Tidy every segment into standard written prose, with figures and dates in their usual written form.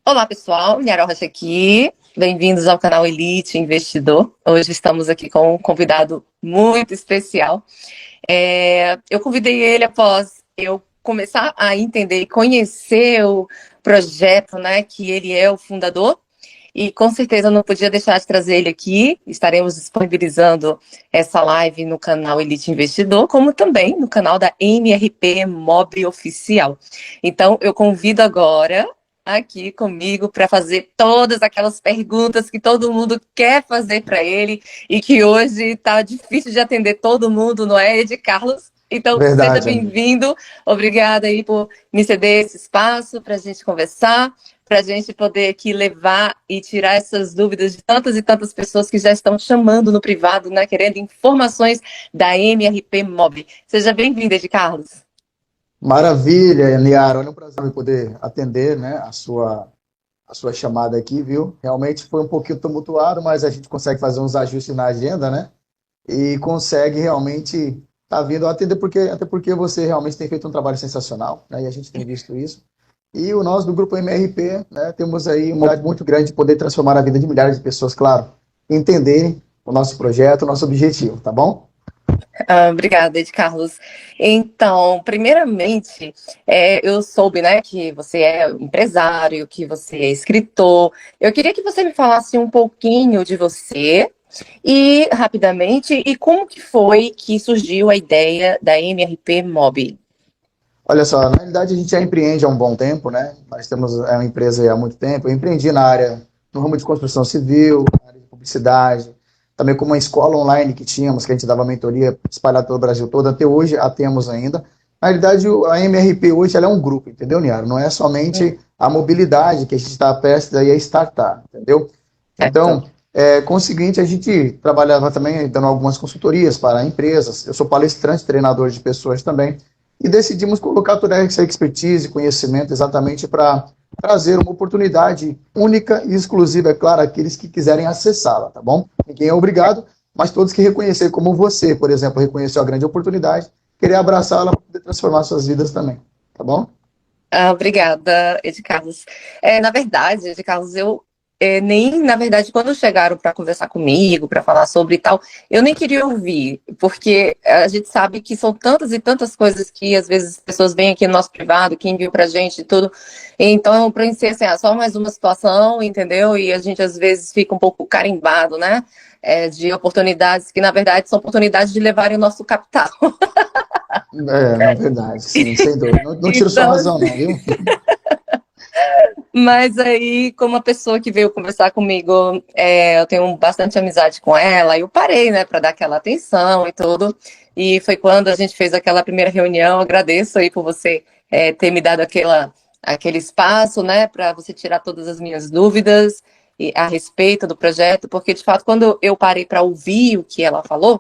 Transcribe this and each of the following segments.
Olá, pessoal. Niara Rocha aqui. Bem-vindos ao canal Elite Investidor. Hoje estamos aqui com um convidado muito especial. Eu convidei ele após eu começar a entender e conhecer o projeto, né, que ele é o fundador. E com certeza não podia deixar de trazer ele aqui. Estaremos disponibilizando essa live no canal Elite Investidor, como também no canal da MRP Mob Oficial. Então, eu convido agora aqui comigo para fazer todas aquelas perguntas que todo mundo quer fazer para ele e que hoje está difícil de atender todo mundo, não é, Ed Carlos? Então, seja Verdade, amigo. bem-vindo. Obrigada aí por me ceder esse espaço para a gente conversar, para a gente poder aqui levar e tirar essas dúvidas de tantas e tantas pessoas que já estão chamando no privado, né, querendo informações da MRP Mob. Seja bem-vindo, Ed Carlos. Maravilha, Niara. Olha, um prazer me poder atender, né, a sua chamada aqui, viu? Realmente foi um pouquinho tumultuado, mas a gente consegue fazer uns ajustes na agenda, né? E consegue realmente estar vindo atender, até porque você realmente tem feito um trabalho sensacional, né? E a gente tem visto isso. E nós do Grupo MRP, né, temos aí uma oportunidade muito grande de poder transformar a vida de milhares de pessoas, claro, entenderem o nosso projeto, o nosso objetivo, tá bom? Obrigada, Ed Carlos. Então, primeiramente, eu soube, né, que você é empresário, que você é escritor. Eu queria que você me falasse um pouquinho de você e, rapidamente, e como que foi que surgiu a ideia da MRP Mob? Olha só, na realidade a gente já empreende há um bom tempo, né? Nós temos uma empresa aí há muito tempo. Eu empreendi no ramo de construção civil, na área de publicidade, também com uma escola online que tínhamos, que a gente dava mentoria espalhada pelo Brasil todo. Até hoje a temos ainda. Na realidade, a MRP hoje ela é um grupo, entendeu, Niara? Não é somente a mobilidade que a gente está prestes aí a startar, entendeu? Certo. Então, com o seguinte, a gente trabalhava também dando algumas consultorias para empresas. Eu sou palestrante, treinador de pessoas também. E decidimos colocar toda essa expertise e conhecimento exatamente para trazer uma oportunidade única e exclusiva, é claro, àqueles que quiserem acessá-la, tá bom? Ninguém é obrigado, mas todos que reconhecer, como você, por exemplo, reconheceu a grande oportunidade, querer abraçá-la para poder transformar suas vidas também, tá bom? Obrigada, Ed Carlos. Na verdade, Ed Carlos, eu nem, na verdade, quando chegaram para conversar comigo, para falar sobre e tal, eu nem queria ouvir, porque a gente sabe que são tantas e tantas coisas que às vezes as pessoas vêm aqui no nosso privado, que enviam para a gente e tudo. Então, eu pensei assim, só mais uma situação, entendeu? E a gente às vezes fica um pouco carimbado, né? De oportunidades que, na verdade, são oportunidades de levarem o nosso capital. Na verdade, sim, sem dúvida. Não tiro sua Então, razão, não, viu? mas aí, como a pessoa que veio conversar comigo, eu tenho bastante amizade com ela, eu parei, né, para dar aquela atenção e tudo. E foi quando a gente fez aquela primeira reunião. Agradeço aí por você ter me dado aquele espaço, né, para você tirar todas as minhas dúvidas a respeito do projeto, porque de fato, quando eu parei para ouvir o que ela falou,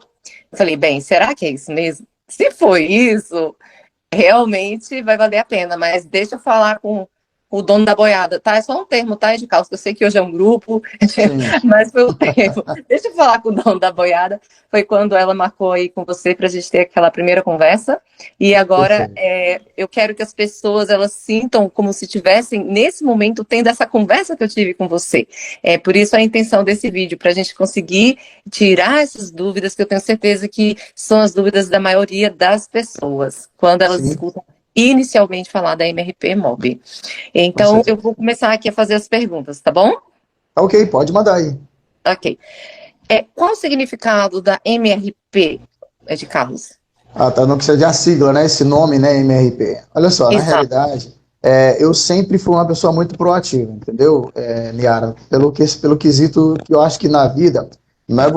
eu falei, bem, será que é isso mesmo? Se foi isso, realmente vai valer a pena, mas deixa eu falar com o dono da boiada, tá? É só um termo, tá, de calça, eu sei que hoje é um grupo, Sim, mas foi o termo. Deixa eu falar com o dono da boiada. Foi quando ela marcou aí com você para a gente ter aquela primeira conversa. E agora perfeito. eu quero que as pessoas elas sintam como se tivessem, nesse momento, tendo essa conversa que eu tive com você. Por isso a intenção desse vídeo, para a gente conseguir tirar essas dúvidas, que eu tenho certeza que são as dúvidas da maioria das pessoas, quando elas Sim, escutam inicialmente falar da MRP Mob. com Então, eu certeza. vou começar aqui a fazer as perguntas, tá bom? Tá ok, pode mandar aí. Ok. Qual o significado da MRP, de Carlos? Ah, tá, não precisa de a sigla, né? Esse nome, né? MRP. Olha só, na Exato. realidade, eu sempre fui uma pessoa muito proativa, entendeu, Niara? Pelo quesito que eu acho que na vida,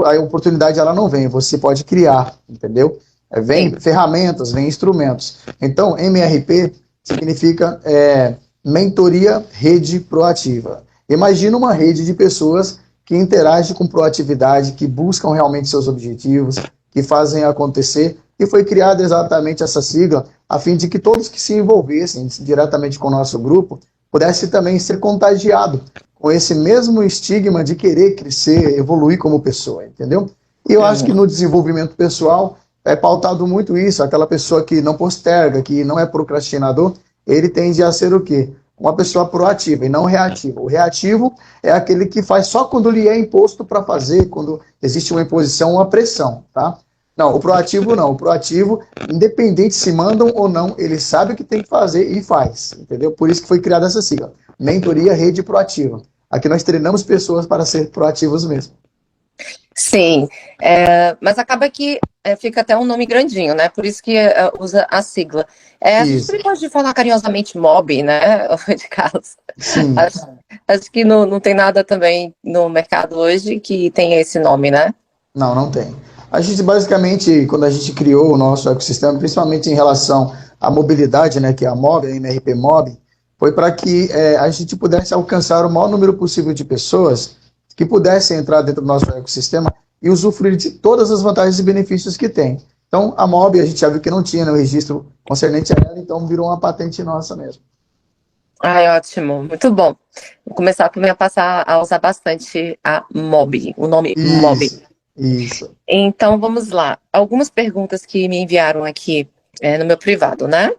a oportunidade ela não vem, você pode criar, entendeu? Vem Sim. ferramentas, vem instrumentos. Então, MRP significa mentoria rede proativa. Imagina uma rede de pessoas que interagem com proatividade, que buscam realmente seus objetivos, que fazem acontecer. E foi criada exatamente essa sigla a fim de que todos que se envolvessem diretamente com o nosso grupo pudessem também ser contagiados com esse mesmo estigma de querer crescer, evoluir como pessoa, entendeu? E eu acho que Uhum. no desenvolvimento pessoal é pautado muito isso, aquela pessoa que não posterga, que não é procrastinador, ele tende a ser o quê? uma pessoa proativa e não reativa. O reativo é aquele que faz só quando lhe é imposto para fazer, quando existe uma imposição ou uma pressão, tá? Não, o proativo não. O proativo, independente se mandam ou não, ele sabe o que tem que fazer e faz, entendeu? Por isso que foi criada essa sigla. Mentoria Rede Proativa. Aqui nós treinamos pessoas para ser proativos mesmo. Sim, mas acaba que fica até um nome grandinho, né? Por isso que usa a sigla. A gente Isso, também pode falar carinhosamente MOB, né, de Carlos? sim. Acho que não tem nada também no mercado hoje que tenha esse nome, né? Não, não tem. A gente basicamente, quando a gente criou o nosso ecossistema, principalmente em relação à mobilidade, né, que é a MOB, a MRP MOB, foi para que a gente pudesse alcançar o maior número possível de pessoas que pudessem entrar dentro do nosso ecossistema e usufruir de todas as vantagens e benefícios que tem. Então, a MOB a gente já viu que não tinha no registro concernente a ela, então virou uma patente nossa mesmo. Ai, ótimo, muito bom. Vou começar também a passar a usar bastante a MOB, o nome MOB. Isso. Então, vamos lá. Algumas perguntas que me enviaram aqui no meu privado, né?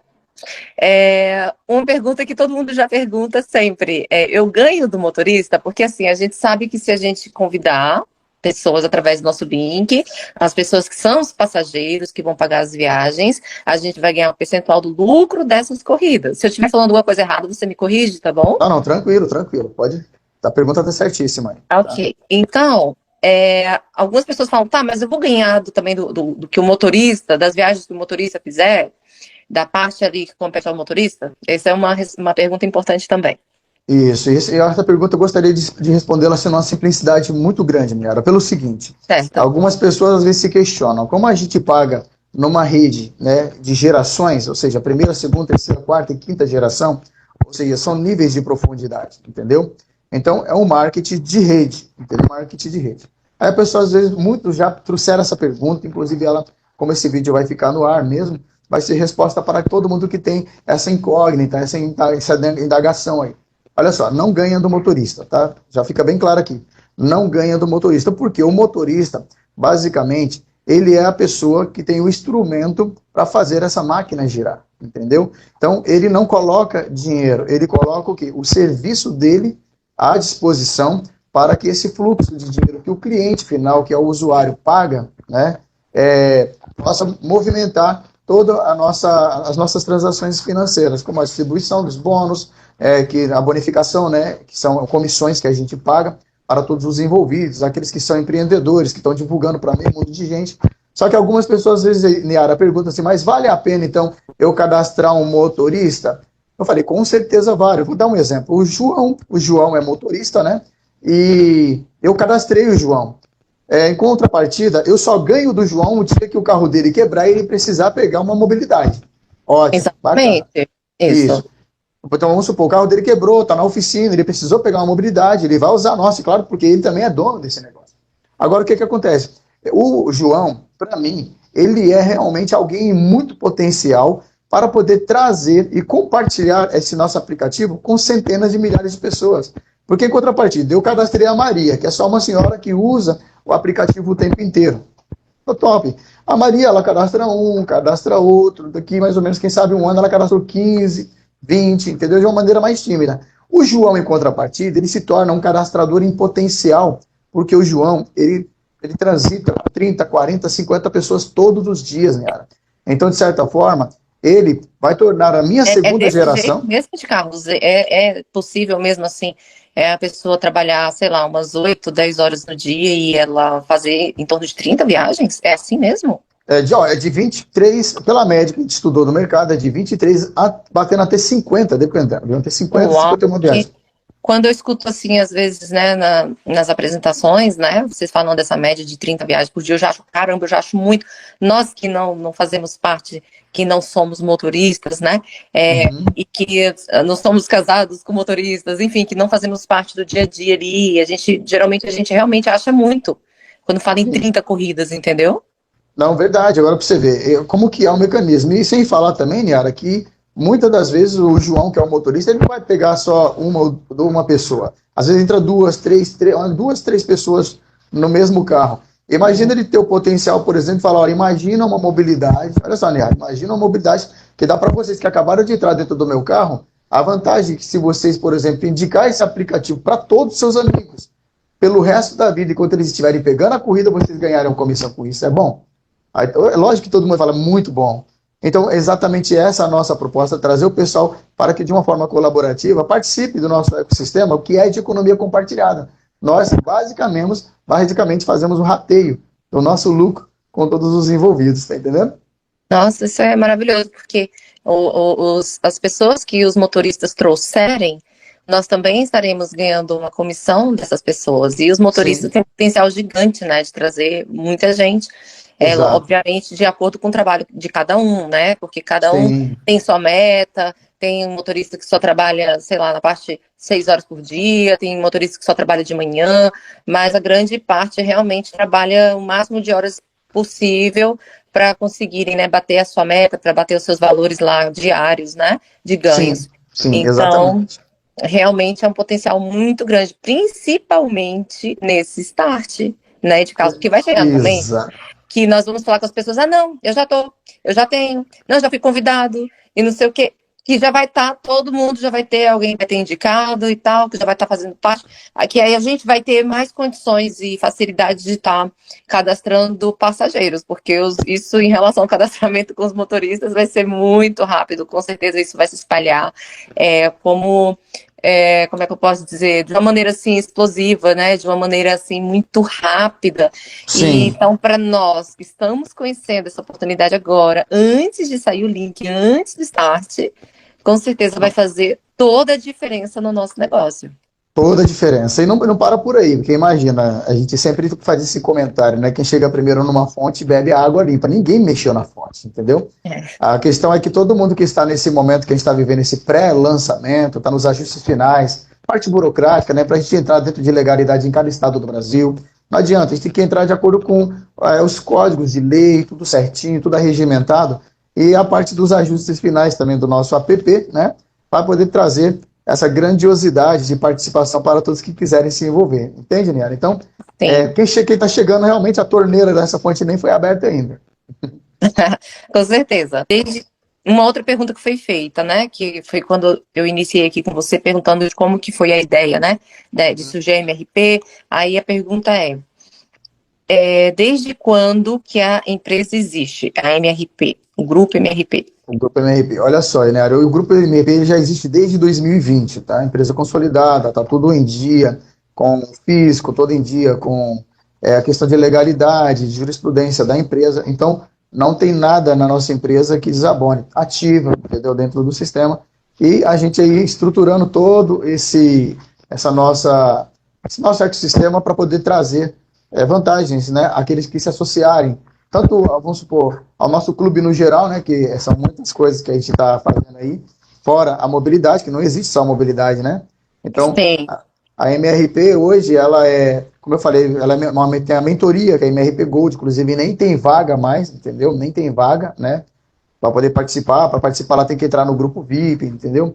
Uma pergunta que todo mundo já pergunta sempre. Eu ganho do motorista? Porque assim, a gente sabe que se a gente convidar pessoas através do nosso link, as pessoas que são os passageiros que vão pagar as viagens, a gente vai ganhar um percentual do lucro dessas corridas. Se eu estiver falando alguma coisa errada, você me corrige, tá bom? Não, não, tranquilo, tranquilo. Pode. A pergunta está certíssima aí. Ok. Então, algumas pessoas falam, tá, mas eu vou ganhar também do que o motorista, das viagens que o motorista fizer, da parte ali que compete ao motorista? Essa é uma pergunta importante também. Isso, e essa pergunta eu gostaria de respondê-la sendo uma simplicidade muito grande, Miara, pelo seguinte, Certo. algumas pessoas às vezes se questionam, como a gente paga numa rede, né, de gerações, ou seja, primeira, segunda, terceira, quarta e quinta geração, ou seja, são níveis de profundidade, entendeu? Então, é um marketing de rede, entendeu? Marketing de rede. Aí a pessoa, às vezes, muitos já trouxeram essa pergunta, inclusive ela, como esse vídeo vai ficar no ar mesmo, vai ser resposta para todo mundo que tem essa incógnita, essa indagação aí. Olha só, não ganha do motorista, tá? Já fica bem claro aqui. Não ganha do motorista, porque o motorista, basicamente, ele é a pessoa que tem o instrumento para fazer essa máquina girar, entendeu? Então, ele não coloca dinheiro, ele coloca o quê? O serviço dele à disposição para que esse fluxo de dinheiro que o cliente final, que é o usuário, paga, né, possa movimentar todas as nossas transações financeiras, como a distribuição dos bônus, que a bonificação, né, que são comissões que a gente paga para todos os envolvidos, aqueles que são empreendedores, que estão divulgando para meio mundo de gente. Só que algumas pessoas, às vezes, Niara, perguntam assim, mas vale a pena, então, eu cadastrar um motorista? Eu falei, com certeza vale. Eu vou dar um exemplo. O João é motorista, né? E eu cadastrei o João. Em contrapartida, eu só ganho do João o dia que o carro dele quebrar e ele precisar pegar uma mobilidade. Ótimo. Exatamente. Bacana. Isso. Então, vamos supor, o carro dele quebrou, está na oficina, ele precisou pegar uma mobilidade, ele vai usar a nossa, claro, porque ele também é dono desse negócio. Agora, o que acontece? O João, para mim, ele é realmente alguém muito potencial para poder trazer e compartilhar esse nosso aplicativo com centenas de milhares de pessoas. Porque, em contrapartida, eu cadastrei a Maria, que é só uma senhora que usa o aplicativo o tempo inteiro. Top. A Maria, ela cadastra um, cadastra outro, daqui mais ou menos, quem sabe um ano, ela cadastrou 15, 20, entendeu? De uma maneira mais tímida. O João, em contrapartida, ele se torna um cadastrador em potencial, porque o João, ele transita 30, 40, 50 pessoas todos os dias, Niara. Então, de certa forma, ele vai tornar a minha segunda geração... Jeito mesmo de Carlos, é possível mesmo assim, a pessoa trabalhar, sei lá, umas 8, 10 horas no dia e ela fazer em torno de 30 viagens? É assim mesmo? É de 23, pela média que a gente estudou no mercado, é de 23 batendo até 50, dependendo. Até 50, Uau, 51 viagens. Quando eu escuto assim, às vezes, né, nas apresentações, né, vocês falam dessa média de 30 viagens por dia, eu já acho, caramba, eu já acho muito. Nós que não fazemos parte, que não somos motoristas, né, e que não somos casados com motoristas, enfim, que não fazemos parte do dia a dia ali, geralmente a gente realmente acha muito quando fala em 30 corridas, entendeu? Não, verdade. Agora para você ver como que é o mecanismo. E sem falar também, Niara, que muitas das vezes o João, que é o motorista, ele não vai pegar só uma pessoa. Às vezes entra duas, três pessoas no mesmo carro. Imagina ele ter o potencial, por exemplo, falar, olha, imagina uma mobilidade, olha só, Niara, imagina uma mobilidade que dá para vocês que acabaram de entrar dentro do meu carro, A vantagem é que se vocês, por exemplo, indicar esse aplicativo para todos os seus amigos, pelo resto da vida, enquanto eles estiverem pegando a corrida, vocês ganharem comissão com isso. É bom? É lógico que todo mundo fala muito bom. Então, é exatamente essa a nossa proposta, trazer o pessoal para que, de uma forma colaborativa, participe do nosso ecossistema, o que é de economia compartilhada. Nós, basicamente fazemos um rateio do nosso lucro com todos os envolvidos, tá entendendo? Nossa, isso é maravilhoso, porque as pessoas que os motoristas trouxerem, nós também estaremos ganhando uma comissão dessas pessoas. E os motoristas Sim, têm um potencial gigante, né, de trazer muita gente. exato. Obviamente, de acordo com o trabalho de cada um, né? Porque cada um Sim, tem sua meta, tem um motorista que só trabalha, sei lá, na parte 6 horas por dia, tem motorista que só trabalha de manhã, mas a grande parte realmente trabalha o máximo de horas possível para conseguirem, né, bater a sua meta, para bater os seus valores lá diários, né, de sim, ganhos. sim, Então, exatamente. realmente é um potencial muito grande, principalmente nesse start, né, de caso, porque vai chegar no momento Exato. que nós vamos falar com as pessoas, não, eu já tenho, não, já fui convidado, e não sei o quê, que já vai estar, todo mundo já vai ter, alguém vai ter indicado e tal, que já vai estar fazendo parte, que aí a gente vai ter mais condições e facilidade de estar cadastrando passageiros, porque isso em relação ao cadastramento com os motoristas vai ser muito rápido, com certeza isso vai se espalhar, como é que eu posso dizer, de uma maneira assim explosiva, né? De uma maneira assim muito rápida. E Sim. então, para nós que estamos conhecendo essa oportunidade agora, antes de sair o link, antes do start, com certeza vai fazer toda a diferença no nosso negócio. Toda a diferença. E não para por aí, porque imagina, a gente sempre faz esse comentário, né? Quem chega primeiro numa fonte bebe a água limpa. Ninguém mexeu na fonte, entendeu? É. A questão é que todo mundo que está nesse momento que a gente está vivendo, esse pré-lançamento, está nos ajustes finais, parte burocrática, né? Para a gente entrar dentro de legalidade em cada estado do Brasil. Não adianta, a gente tem que entrar de acordo com os códigos de lei, tudo certinho, tudo arregimentado, e a parte dos ajustes finais também do nosso app, né? Para poder trazer essa grandiosidade de participação para todos que quiserem se envolver. Entende, Niara? Então, Sim, quem está chegando, realmente a torneira dessa fonte nem foi aberta ainda. com certeza. Desde uma outra pergunta que foi feita, né? Que foi quando eu iniciei aqui com você perguntando de como que foi a ideia, né? De surgir a MRP. Aí a pergunta desde quando que a empresa existe, a MRP, o grupo MRP? O Grupo MRP. Olha só, Niara, o Grupo MRP já existe desde 2020, tá? Empresa consolidada, tá tudo em dia com o fisco, todo em dia com a questão de legalidade, de jurisprudência da empresa. Então, não tem nada na nossa empresa que desabone. Ativa, entendeu? Dentro do sistema. E a gente aí estruturando todo esse nosso ecossistema para poder trazer vantagens, né? Aqueles que se associarem tanto, vamos supor, ao nosso clube no geral, né, que são muitas coisas que a gente está fazendo aí, fora a mobilidade, que não existe só a mobilidade, né? Então, Sim, a MRP hoje, ela como eu falei, ela tem a mentoria, que é a MRP Gold, inclusive nem tem vaga mais, entendeu? Nem tem vaga, né, para poder participar. Para participar, ela tem que entrar no grupo VIP, entendeu?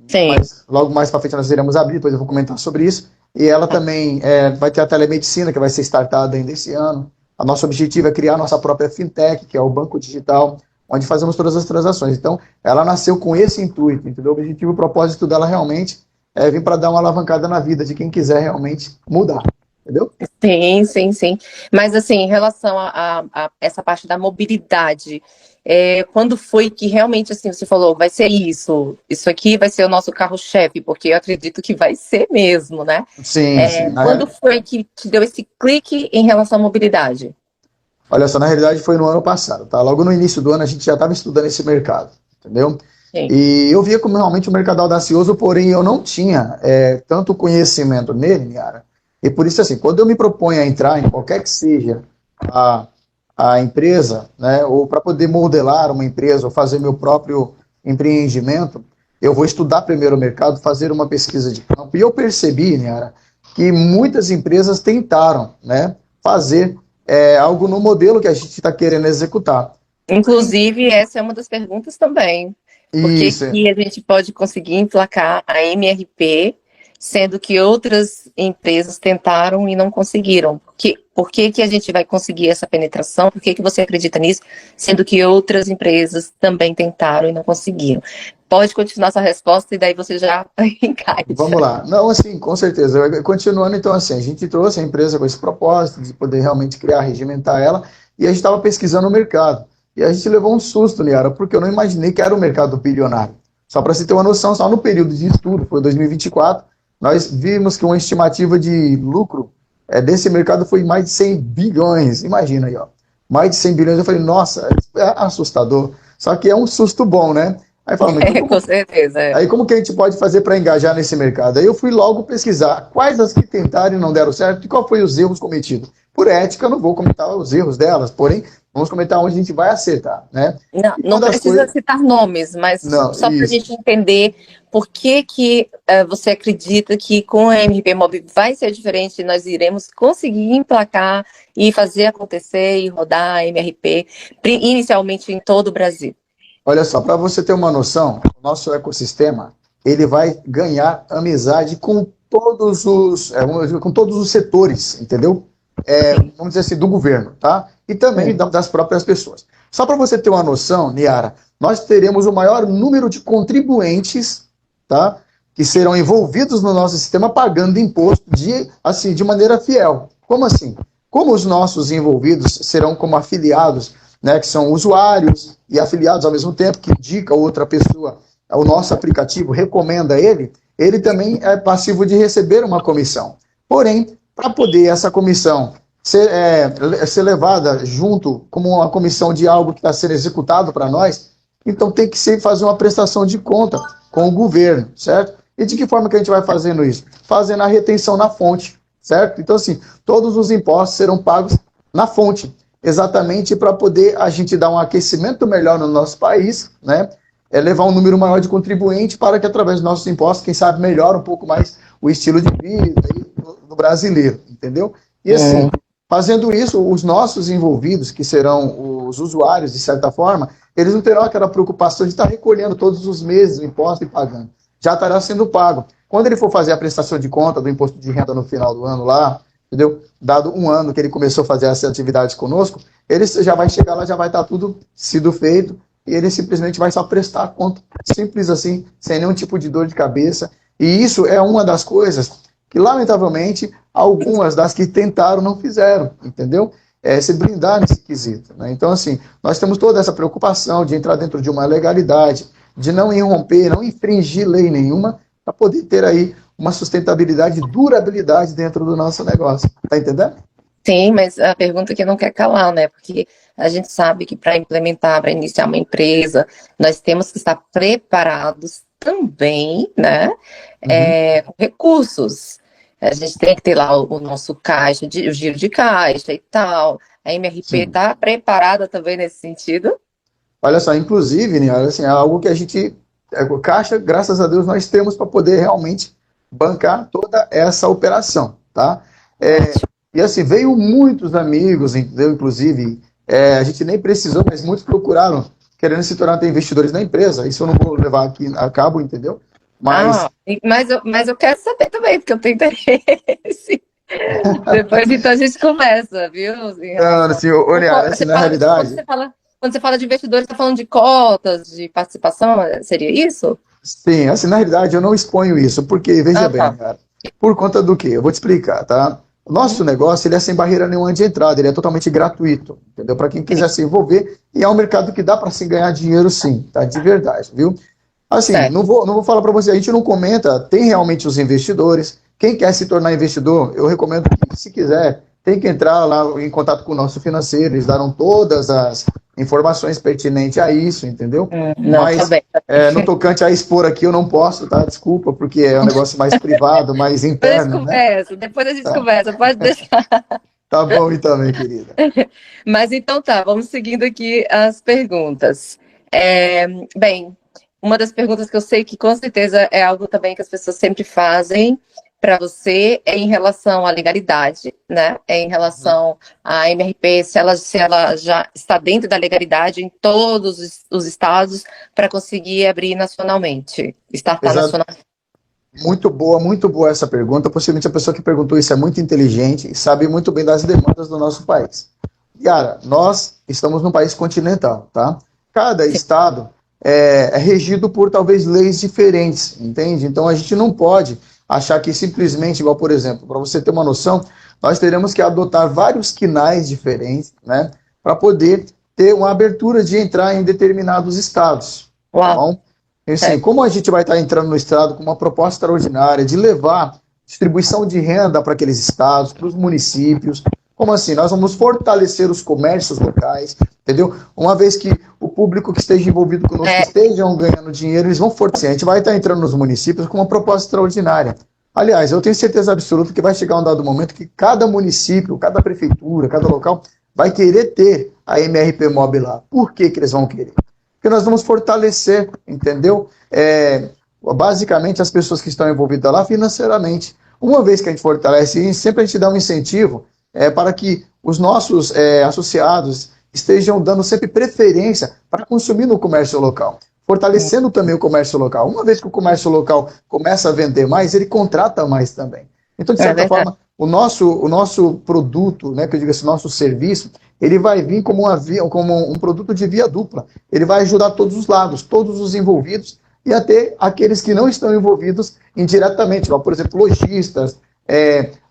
sim. Mas logo mais para frente nós iremos abrir, depois eu vou comentar sobre isso. E ela também vai ter a telemedicina, que vai ser startada ainda esse ano. O nosso objetivo é criar a nossa própria fintech, que é o banco digital, onde fazemos todas as transações. Então, ela nasceu com esse intuito, entendeu? O objetivo, o propósito dela realmente é vir para dar uma alavancada na vida de quem quiser realmente mudar, entendeu? Sim, sim, sim. Mas assim, em relação a essa parte da mobilidade, quando foi que realmente assim você falou, vai ser isso aqui vai ser o nosso carro-chefe, porque eu acredito que vai ser mesmo, né? Sim, sim. Quando foi que te deu esse clique em relação à mobilidade? Olha só, na realidade foi no ano passado, tá? Logo no início do ano a gente já estava estudando esse mercado, entendeu? Sim. E eu via como realmente um mercado audacioso, porém eu não tinha tanto conhecimento nele, Niara. E por isso, assim, quando eu me proponho a entrar em qualquer que seja a, a empresa, né, ou para poder modelar uma empresa, ou fazer meu próprio empreendimento, eu vou estudar primeiro o mercado, fazer uma pesquisa de campo. E eu percebi, Niara, que muitas empresas tentaram, né, fazer algo no modelo que a gente está querendo executar. Inclusive, essa é uma das perguntas também. Por que Isso, que a gente pode conseguir emplacar a MRP sendo que outras empresas tentaram e não conseguiram? Por que a gente vai conseguir essa penetração? Por que você acredita nisso, sendo que outras empresas também tentaram e não conseguiram? Pode continuar sua resposta e daí você já Vamos encaixa. lá. Não, assim, com certeza. Continuando, então, assim, a gente trouxe a empresa com esse propósito de poder realmente criar, regimentar ela, e a gente estava pesquisando o mercado. E a gente levou um susto, Niara, porque eu não imaginei que era o mercado bilionário. Só para você ter uma noção, só no período de estudo, foi 2024, nós vimos que uma estimativa de lucro desse mercado foi mais de 100 bilhões. Imagina aí, ó. Mais de 100 bilhões. Eu falei, nossa, é assustador. Só que é um susto bom, né? Aí falamos, então Com certeza. aí como que a gente pode fazer para engajar nesse mercado? Aí eu fui logo pesquisar quais as que tentaram e não deram certo e qual foi os erros cometidos. Por ética, eu não vou comentar os erros delas, porém, vamos comentar onde a gente vai acertar, né? Não, E uma não das precisa coisas... citar nomes, mas Não, só para a isso. gente entender por que você acredita que com a MP Mob vai ser diferente, nós iremos conseguir emplacar e fazer acontecer e rodar a MRP inicialmente em todo o Brasil. Olha só, para você ter uma noção, o nosso ecossistema, ele vai ganhar amizade com todos os, vamos dizer, com todos os setores, entendeu? Sim. Vamos dizer assim, do governo, tá? E também das próprias pessoas. Só para você ter uma noção, Niara, nós teremos o maior número de contribuintes, tá? Que serão envolvidos no nosso sistema pagando imposto de maneira fiel. Como assim? Como os nossos envolvidos serão como afiliados, né, que são usuários e afiliados ao mesmo tempo, que indica outra pessoa, o nosso aplicativo recomenda ele também é passivo de receber uma comissão. Porém, para poder essa comissão ser levada junto como uma comissão de algo que está sendo executado para nós, então tem que fazer uma prestação de conta com o governo, certo? E de que forma que a gente vai fazendo isso? Fazendo a retenção na fonte, certo? Então, assim, todos os impostos serão pagos na fonte, exatamente para poder a gente dar um aquecimento melhor no nosso país, né? Levar um número maior de contribuintes para que, através dos nossos impostos, quem sabe, melhore um pouco mais o estilo de vida do brasileiro, entendeu? E assim, fazendo isso, os nossos envolvidos, que serão os usuários, de certa forma, eles não terão aquela preocupação de estar recolhendo todos os meses o imposto e pagando. Já estará sendo pago. Quando ele for fazer a prestação de conta do imposto de renda no final do ano lá, entendeu? Dado um ano que ele começou a fazer essa atividade conosco, ele já vai chegar lá, já vai estar tudo sido feito, e ele simplesmente vai só prestar a conta. Simples assim, sem nenhum tipo de dor de cabeça. E isso é uma das coisas que, lamentavelmente, algumas das que tentaram não fizeram, entendeu? Se blindar nesse quesito, né? Então, assim, nós temos toda essa preocupação de entrar dentro de uma legalidade, de não irromper, não infringir lei nenhuma, para poder ter aí uma sustentabilidade e durabilidade dentro do nosso negócio. Tá entendendo? Sim, mas a pergunta que não quer calar, né? Porque a gente sabe que para implementar, para iniciar uma empresa, nós temos que estar preparados também, né? Com recursos. A gente tem que ter lá o nosso caixa, o giro de caixa e tal. A MRP Sim. está preparada também nesse sentido? Olha só, inclusive, né, assim, é algo que a gente, o Caixa, graças a Deus, nós temos para poder realmente bancar toda essa operação, tá? E assim, veio muitos amigos, entendeu? Inclusive, a gente nem precisou, mas muitos procuraram, querendo se tornar investidores na empresa. Isso eu não vou levar aqui a cabo, entendeu? Mas, Mas eu quero saber também, porque eu tenho interesse. Depois então a gente conversa, viu? Em não, relação... assim, olha, assim, na realidade, Quando você fala de investidores, você está falando de cotas, de participação, seria isso? sim, assim, na realidade eu não exponho isso, porque, veja bem, Tá. cara, por conta do quê? Eu vou te explicar, tá? O nosso negócio, ele é sem barreira nenhuma de entrada, ele é totalmente gratuito, entendeu? Para quem quiser se envolver, e é um mercado que dá para se ganhar dinheiro sim, tá? De verdade, viu? Assim, Certo. não vou falar para você, a gente não comenta, tem realmente os investidores, quem quer se tornar investidor, eu recomendo que, se quiser, tem que entrar lá em contato com o nosso financeiro, eles darão todas as informações pertinentes a isso, entendeu? Não, tá Mas bem. no tocante a expor aqui, eu não posso, tá? Desculpa, porque é um negócio mais privado, mais interno, né? Depois a gente Tá, conversa, pode deixar. tá bom então, minha querida. Mas então tá, vamos seguindo aqui as perguntas. Bem, uma das perguntas que eu sei que com certeza é algo também que as pessoas sempre fazem para você é em relação à legalidade, né? É em relação à MRP, se ela já está dentro da legalidade em todos os estados para conseguir abrir nacionalmente, startar Exa nacional. muito boa essa pergunta. Possivelmente a pessoa que perguntou isso é muito inteligente e sabe muito bem das demandas do nosso país. Yara, nós estamos num país continental, tá? Cada Sim. estado é regido por talvez leis diferentes, entende? Então a gente não pode achar que simplesmente, igual por exemplo, para você ter uma noção, nós teremos que adotar vários quinais diferentes, né? Para poder ter uma abertura de entrar em determinados estados, tá Uau, bom? E, assim, é, como a gente vai estar entrando no estado com uma proposta extraordinária de levar distribuição de renda para aqueles estados, para os municípios, como assim? Nós vamos fortalecer os comércios locais, entendeu? Uma vez que o público que esteja envolvido conosco é, estejam ganhando dinheiro, eles vão fortalecer. A gente vai estar entrando nos municípios com uma proposta extraordinária. Aliás, eu tenho certeza absoluta que vai chegar um dado momento que cada município, cada prefeitura, cada local vai querer ter a MRP Mob lá. Por que que eles vão querer? Porque nós vamos fortalecer, entendeu? Basicamente, as pessoas que estão envolvidas lá financeiramente. Uma vez que a gente fortalece, sempre a gente dá um incentivo para que os nossos associados estejam dando sempre preferência para consumir no comércio local, fortalecendo também o comércio local. Uma vez que o comércio local começa a vender mais, ele contrata mais também. Então, de é certa verdade. forma, o nosso produto, né, que eu digo assim, nosso serviço, ele vai vir como um produto de via dupla. Ele vai ajudar todos os lados, todos os envolvidos e até aqueles que não estão envolvidos indiretamente, como, por exemplo, lojistas,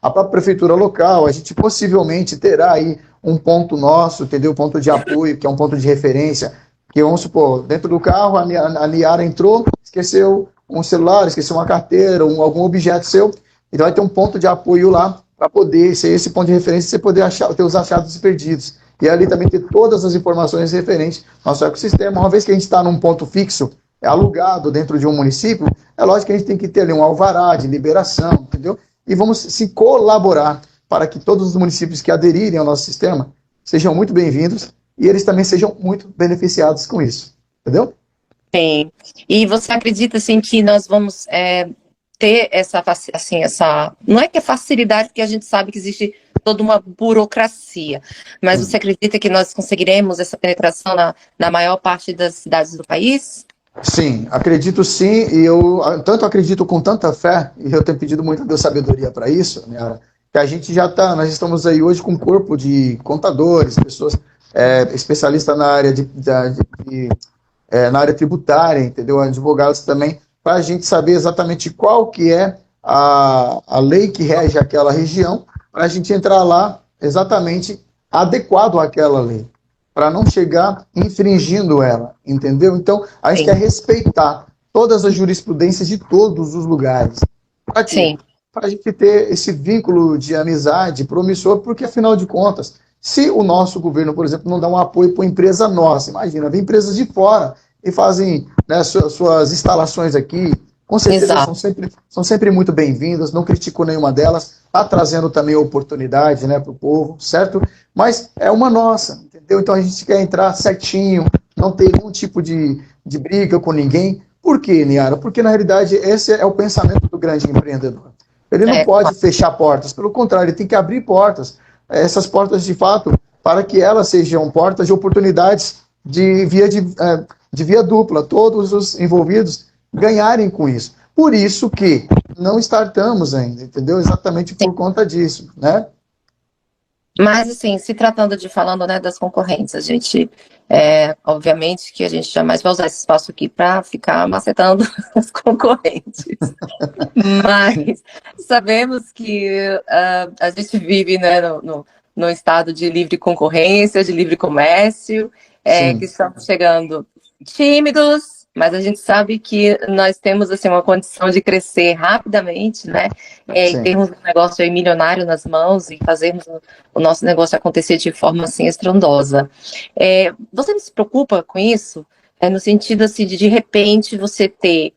a própria prefeitura local. A gente possivelmente terá aí um ponto nosso, entendeu? Um ponto de apoio, que é um ponto de referência, que vamos supor, dentro do carro, a Niara entrou, esqueceu um celular, esqueceu uma carteira, algum objeto seu, então vai ter um ponto de apoio lá para poder ser esse ponto de referência, você poder ter os achados e perdidos. E ali também ter todas as informações referentes ao nosso ecossistema. Uma vez que a gente está num ponto fixo, alugado dentro de um município, é lógico que a gente tem que ter ali um alvará de liberação, entendeu? E vamos se colaborar para que todos os municípios que aderirem ao nosso sistema sejam muito bem-vindos e eles também sejam muito beneficiados com isso, entendeu? Sim. E você acredita assim que nós vamos ter essa, não é que é facilidade, porque a gente sabe que existe toda uma burocracia, mas você Sim. acredita que nós conseguiremos essa penetração na maior parte das cidades do país? Sim, acredito sim, e eu tanto acredito com tanta fé, e eu tenho pedido muita Deus sabedoria para isso, né, que a gente nós estamos aí hoje com um corpo de contadores, pessoas especialistas na área na área tributária, entendeu? Advogados também, para a gente saber exatamente qual que é a lei que rege aquela região, para a gente entrar lá exatamente adequado àquela lei, para não chegar infringindo ela, entendeu? Então, a gente Sim, quer respeitar todas as jurisprudências de todos os lugares. Para quê? sim, Para a gente ter esse vínculo de amizade promissor, porque, afinal de contas, se o nosso governo, por exemplo, não dá um apoio para uma empresa nossa, imagina, vem empresas de fora e fazem, né, suas instalações aqui, com certeza exato. são sempre muito bem-vindas, não critico nenhuma delas, está trazendo também oportunidade, né, para o povo, certo? Mas é uma nossa, entendeu? Então a gente quer entrar certinho, não ter nenhum tipo de briga com ninguém. Por quê, Niara? Porque, na realidade, esse é o pensamento do grande empreendedor. Ele não pode fechar portas, pelo contrário, ele tem que abrir portas. Essas portas, de fato, para que elas sejam portas de oportunidades de via dupla, todos os envolvidos ganharem com isso. Por isso que não startamos ainda, entendeu? Exatamente por conta disso, né? Mas, assim, se tratando falando, né, das concorrentes, a gente, obviamente que a gente jamais vai usar esse espaço aqui para ficar macetando as concorrentes. Mas sabemos que a gente vive, né, no estado de livre concorrência, de livre comércio, que Sim, estamos chegando tímidos, mas a gente sabe que nós temos assim, uma condição de crescer rapidamente, né? E sim. termos um negócio aí milionário nas mãos e fazermos o nosso negócio acontecer de forma assim estrondosa. Você não se preocupa com isso? No sentido assim, de repente você ter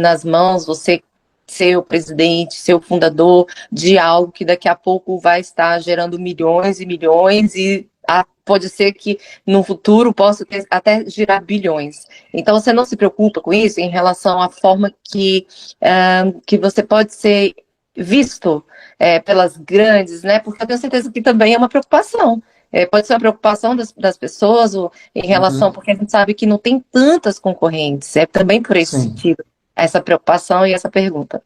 nas mãos, você ser o presidente, ser o fundador de algo que daqui a pouco vai estar gerando milhões e milhões e pode ser que no futuro possa até girar bilhões. Então você não se preocupa com isso em relação à forma que você pode ser visto pelas grandes, né? Porque eu tenho certeza que também é uma preocupação. Pode ser uma preocupação das pessoas em relação, Uhum. porque a gente sabe que não tem tantas concorrentes. É também por esse Sim. sentido essa preocupação e essa pergunta.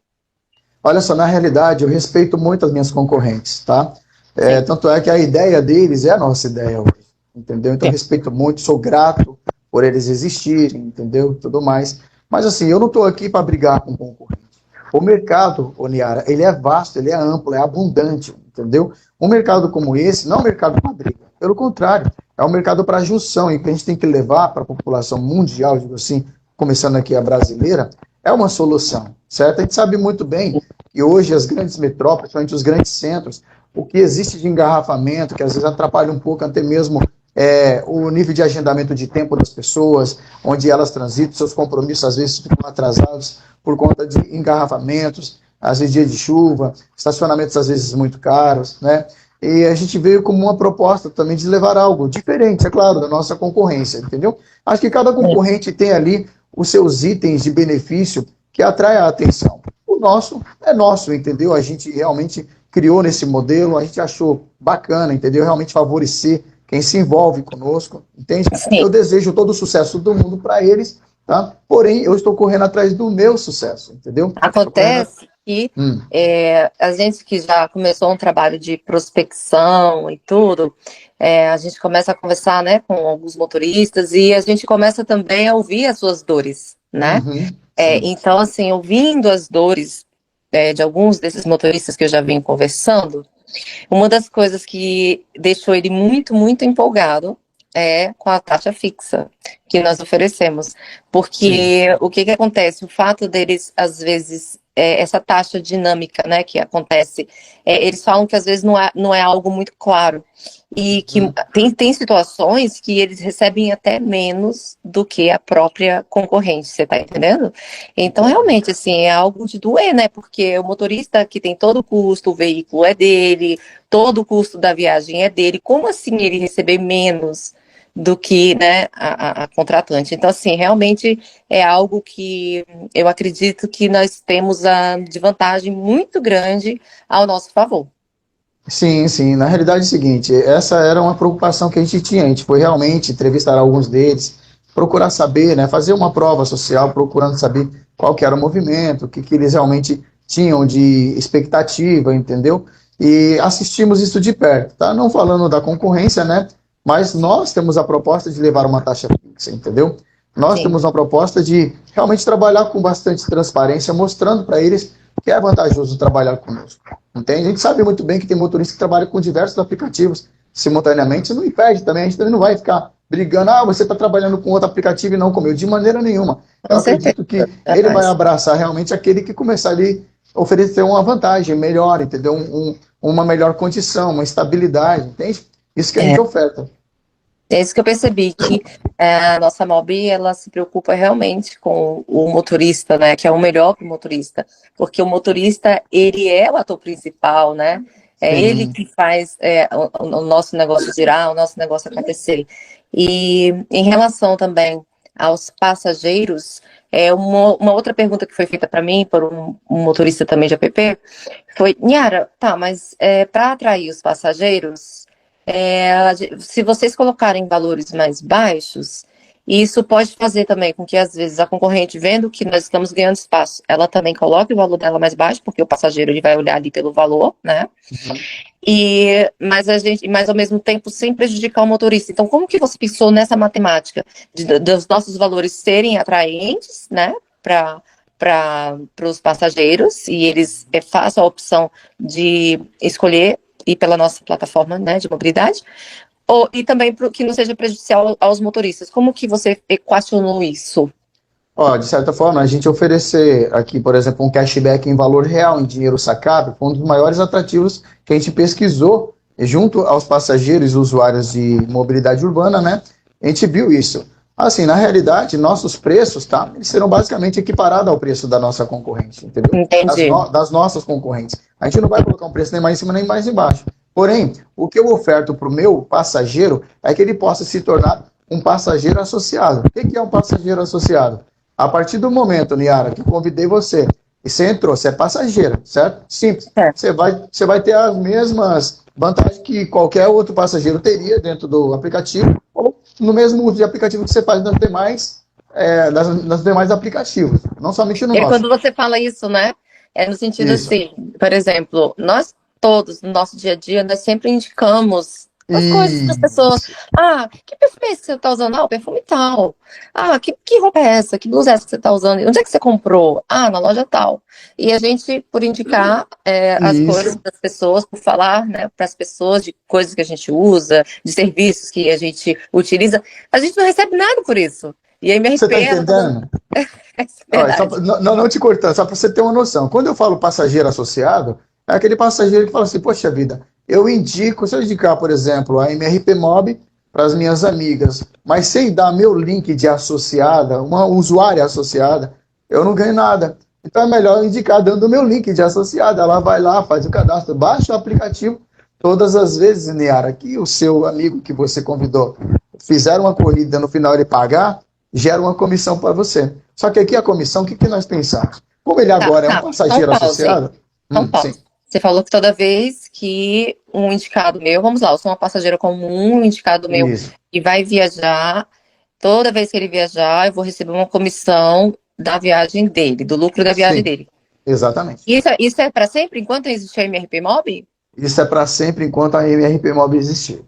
Olha só, na realidade, eu respeito muito as minhas concorrentes, tá? Sim, Tanto é que a ideia deles é a nossa ideia hoje, entendeu? Então, eu sim, respeito muito, sou grato por eles existirem, entendeu? Tudo mais. Mas, assim, eu não estou aqui para brigar com concorrente. O mercado, ô Niara, ele é vasto, ele é amplo, é abundante, entendeu? Um mercado como esse não é um mercado para briga. Pelo contrário, é um mercado para junção e que a gente tem que levar para a população mundial, digo assim, começando aqui a brasileira, é uma solução, certo? A gente sabe muito bem que hoje as grandes metrópoles, principalmente os grandes centros, o que existe de engarrafamento, que às vezes atrapalha um pouco até mesmo o nível de agendamento de tempo das pessoas, onde elas transitam, seus compromissos às vezes ficam atrasados por conta de engarrafamentos, às vezes dia de chuva, estacionamentos às vezes muito caros, né? E a gente veio como uma proposta também de levar algo diferente, é claro, da nossa concorrência, entendeu? Acho que cada sim. concorrente tem ali os seus itens de benefício que atraem a atenção. O nosso é nosso, entendeu? A gente realmente criou nesse modelo, a gente achou bacana, entendeu? Realmente favorecer quem se envolve conosco, entende? Sim. Eu desejo todo o sucesso do mundo para eles, tá? Porém, eu estou correndo atrás do meu sucesso, entendeu? Estou correndo. Acontece que Hum. a gente que já começou um trabalho de prospecção e tudo, a gente começa a conversar, né, com alguns motoristas e a gente começa também a ouvir as suas dores, né? Uhum. Sim. Então, assim, ouvindo as dores de alguns desses motoristas que eu já venho conversando, uma das coisas que deixou ele muito, muito empolgado é com a taxa fixa que nós oferecemos. Sim. Porque o que que acontece? O fato deles, às vezes, essa taxa dinâmica, né, que acontece, eles falam que às vezes não é algo muito claro. E que Uhum. tem situações que eles recebem até menos do que a própria concorrente, você tá entendendo? Então, Entendo. realmente, assim, é algo de doer, né? Porque o motorista que tem todo o custo, o veículo é dele, todo o custo da viagem é dele. Como assim ele receber menos do que, né, a contratante? Então, assim, realmente é algo que eu acredito que nós temos de vantagem muito grande ao nosso favor. Sim, sim. Na realidade é o seguinte, essa era uma preocupação que a gente tinha. A gente foi realmente entrevistar alguns deles, procurar saber, né, fazer uma prova social, procurando saber qual que era o movimento, o que, que eles realmente tinham de expectativa, entendeu? E assistimos isso de perto, tá? Não falando da concorrência, né? Mas nós temos a proposta de levar uma taxa fixa, entendeu? Nós Sim, temos uma proposta de realmente trabalhar com bastante transparência, mostrando para eles que é vantajoso trabalhar conosco. Entende? A gente sabe muito bem que tem motorista que trabalha com diversos aplicativos simultaneamente, isso não impede também, a gente também não vai ficar brigando, você está trabalhando com outro aplicativo e não com o meu, de maneira nenhuma. Eu com certeza. acredito que ele vai Jamais. abraçar realmente aquele que começar ali a oferecer uma vantagem melhor, entendeu? Uma melhor condição, uma estabilidade, entende? Isso que a É, gente oferta. é isso que eu percebi, que a nossa Mobi, ela se preocupa realmente com o motorista, né, que é o melhor para o motorista, porque o motorista, ele é o ator principal, né, é ele Sim, que faz o nosso negócio girar, o nosso negócio acontecer. E em relação também aos passageiros, uma outra pergunta que foi feita para mim por um motorista também de app foi, Niara, tá, mas para atrair os passageiros, se vocês colocarem valores mais baixos, isso pode fazer também com que, às vezes, a concorrente, vendo que nós estamos ganhando espaço, ela também coloque o valor dela mais baixo, porque o passageiro ele vai olhar ali pelo valor, né? Mas ao mesmo tempo sem prejudicar o motorista. Então, como que você pensou nessa matemática dos nossos valores serem atraentes, né? Para os passageiros e eles façam a opção de escolher ir pela nossa plataforma, né, de mobilidade, e também que não seja prejudicial aos motoristas. Como que você equacionou isso? ó, de certa forma, a gente oferecer aqui, por exemplo, um cashback em valor real, em dinheiro sacado, foi um dos maiores atrativos que a gente pesquisou junto aos passageiros e usuários de mobilidade urbana, né? A gente viu isso. Assim, na realidade, nossos preços, tá? Eles serão basicamente equiparados ao preço da nossa concorrente, entendeu? Entendi. Das nossas concorrentes. A gente não vai colocar um preço nem mais em cima nem mais embaixo. Porém, o que eu oferto para o meu passageiro é que ele possa se tornar um passageiro associado. O que é um passageiro associado? A partir do momento, Niara, que convidei você, e você entrou, você é passageira, certo? Simples. É. Você vai ter as mesmas vantagens que qualquer outro passageiro teria dentro do aplicativo, ou no mesmo uso de aplicativo que você faz nas demais aplicativos, não somente no E nosso. quando você fala isso, né? É no sentido Isso. assim, por exemplo, nós todos, no nosso dia a dia, nós sempre indicamos as coisas para as pessoas. Isso. Ah, que perfume é esse que você está usando? Ah, o perfume tal. Ah, que roupa é essa? Que blusa é essa que você está usando? Onde é que você comprou? Ah, na loja tal. E a gente, por indicar as coisas Isso. para as pessoas, por falar, né, para as pessoas de coisas que a gente usa, de serviços que a gente utiliza, a gente não recebe nada por isso. E a Você MRP, está ela está dando. entendendo? É Olha, verdade. não te cortando, só para você ter uma noção. Quando eu falo passageiro associado, é aquele passageiro que fala assim, poxa vida, eu indico, se eu indicar, por exemplo, a MRP Mob para as minhas amigas, mas sem dar meu link de associada, uma usuária associada, eu não ganho nada. Então é melhor indicar dando o meu link de associada. Ela vai lá, faz o cadastro, baixa o aplicativo. Todas as vezes, Niara, que o seu amigo que você convidou fizer uma corrida no final ele pagar, gera uma comissão para você. Só que aqui a comissão, o que, que nós pensamos? Como ele Tá, agora é um tá. Então, passageiro pause. associado, Então, sim, pause. Você falou que toda vez que um indicado meu, vamos lá, eu sou uma passageira comum, um indicado meu isso, e vai viajar, toda vez que ele viajar, eu vou receber uma comissão da viagem dele, do lucro da viagem sim, dele. exatamente. Isso é para sempre, enquanto existe a MRP Mob? Isso é para sempre enquanto a MRP Mob existir.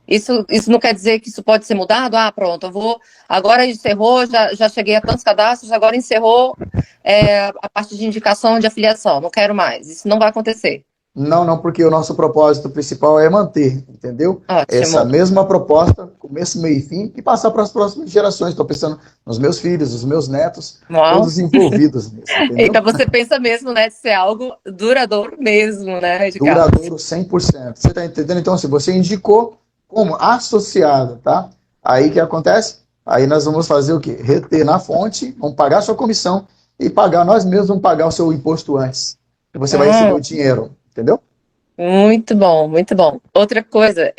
Isso não quer dizer que isso pode ser mudado? Ah, pronto, eu vou. Agora encerrou, já cheguei a tantos cadastros, agora encerrou a parte de indicação de afiliação, não quero mais. Isso não vai acontecer. Não, não, porque o nosso propósito principal é manter, entendeu? Essa Ótimo. mesma proposta, começo, meio e fim, e passar para as próximas gerações. Estou pensando nos meus filhos, nos meus netos, Uau. todos envolvidos nisso, entendeu? Então você pensa mesmo, né, de ser algo duradouro mesmo, né, Ricardo? Duradouro 100%. Você está entendendo? Então, se você indicou como associado, tá? Aí o que acontece? Aí nós vamos fazer o quê? Reter na fonte, vamos pagar a sua comissão e pagar nós mesmos, vamos pagar o seu imposto antes. E você vai receber o dinheiro, entendeu? Muito bom, muito bom. Outra coisa,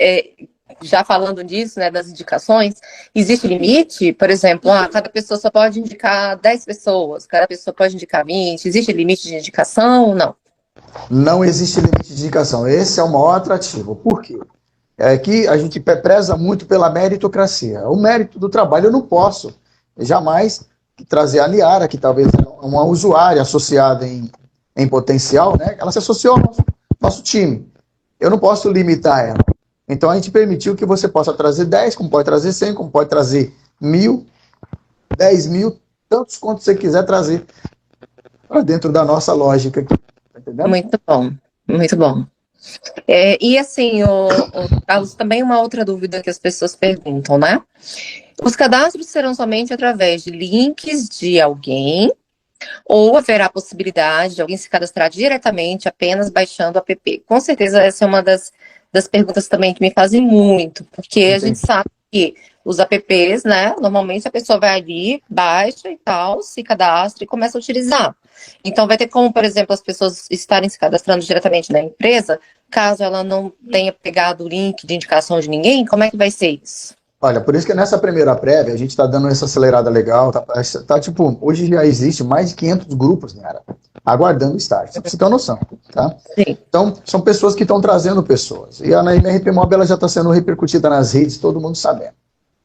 já falando disso, né, das indicações, existe limite? Por exemplo, cada pessoa só pode indicar 10 pessoas, cada pessoa pode indicar 20. Existe limite de indicação ou não? Não existe limite de indicação. Esse é o maior atrativo. Por quê? É que a gente preza muito pela meritocracia. O mérito do trabalho eu não posso jamais trazer a Niara, que talvez é uma usuária associada em potencial, né? Ela se associou ao nosso time. Eu não posso limitar ela. Então a gente permitiu que você possa trazer 10, como pode trazer 100, como pode trazer 1.000, 10.000, tantos quantos você quiser trazer para dentro da nossa lógica aqui. Tá entendendo? Muito bom, muito bom. E assim, Carlos, também uma outra dúvida que as pessoas perguntam, né? Os cadastros serão somente através de links de alguém ou haverá a possibilidade de alguém se cadastrar diretamente apenas baixando o app? Com certeza essa é uma das perguntas também que me fazem muito, porque a gente Entendi. sabe que os apps, né, normalmente a pessoa vai ali, baixa e tal, se cadastra e começa a utilizar. Então vai ter como, por exemplo, as pessoas estarem se cadastrando diretamente na empresa, caso ela não tenha pegado o link de indicação de ninguém, como é que vai ser isso? Olha, por isso que nessa primeira prévia a gente está dando essa acelerada legal, tá tipo, hoje já existe mais de 500 grupos, né, aguardando o start, só pra você ter uma noção, tá? Sim. Então, são pessoas que estão trazendo pessoas, e a MRP Mob ela já está sendo repercutida nas redes, todo mundo sabendo.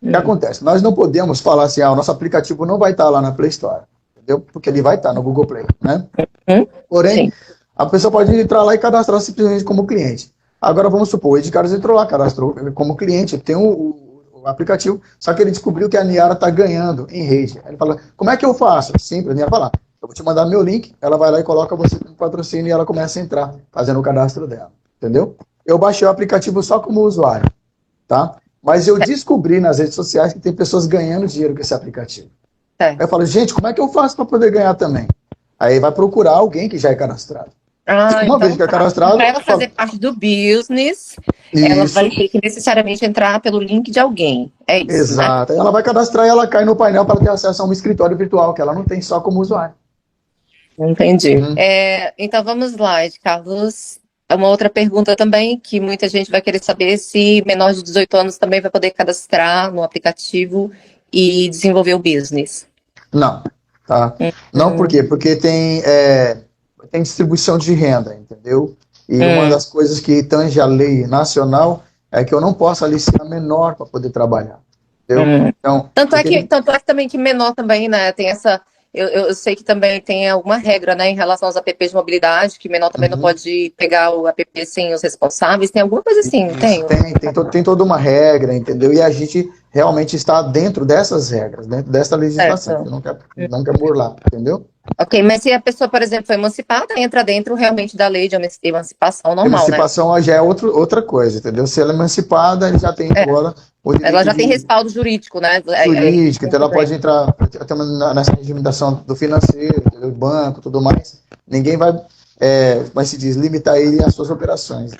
O que acontece? Nós não podemos falar assim, o nosso aplicativo não vai estar lá na Play Store, entendeu? Porque ele vai estar no Google Play, né? Porém, Sim. a pessoa pode entrar lá e cadastrar simplesmente como cliente. Agora, vamos supor, o Ed Carlos entrou lá, cadastrou como cliente, tem o aplicativo, só que ele descobriu que a Niara está ganhando em rede. Aí ele fala, como é que eu faço? Simples, a Niara vai lá, eu vou te mandar meu link, ela vai lá e coloca você como patrocínio e ela começa a entrar, fazendo o cadastro dela, entendeu? Eu baixei o aplicativo só como usuário, tá? Mas eu descobri nas redes sociais que tem pessoas ganhando dinheiro com esse aplicativo. Aí eu falo, gente, como é que eu faço para poder ganhar também? Aí vai procurar alguém que já é cadastrado. Uma vez que é cadastrado... Para ela fazer parte do business, ela vai ter que necessariamente entrar pelo link de alguém. É isso, exato. né? Ela vai cadastrar e ela cai no painel para ter acesso a um escritório virtual, que ela não tem só como usuário. Entendi. Então vamos lá, Carlos. Uma outra pergunta também, que muita gente vai querer saber se menor de 18 anos também vai poder cadastrar no aplicativo e desenvolver o business. Não, tá? Não, por quê? Porque tem distribuição de renda, entendeu? E uma das coisas que tange a lei nacional é que eu não posso aliciar menor para poder trabalhar, entendeu? Então, tanto é que também que menor também, né, tem Eu sei que também tem alguma regra, né, em relação aos apps de mobilidade, que menor também não Uhum. pode pegar o app sem os responsáveis. Tem alguma coisa assim, não Isso, tem? tem toda uma regra, entendeu? E a gente realmente está dentro dessas regras, dentro dessa legislação, que Certo. não quer burlar, entendeu? Ok, mas se a pessoa, por exemplo, foi emancipada, entra dentro realmente da lei de emancipação normal, né? Emancipação já é outra coisa, entendeu? Se ela é emancipada, ele já tem É, agora o ela direito já tem de respaldo jurídico, né? jurídico, então ela Entra pode dentro. entrar até nessa regimentação do financeiro, do banco, tudo mais. Ninguém vai se diz, limitar ele às suas operações.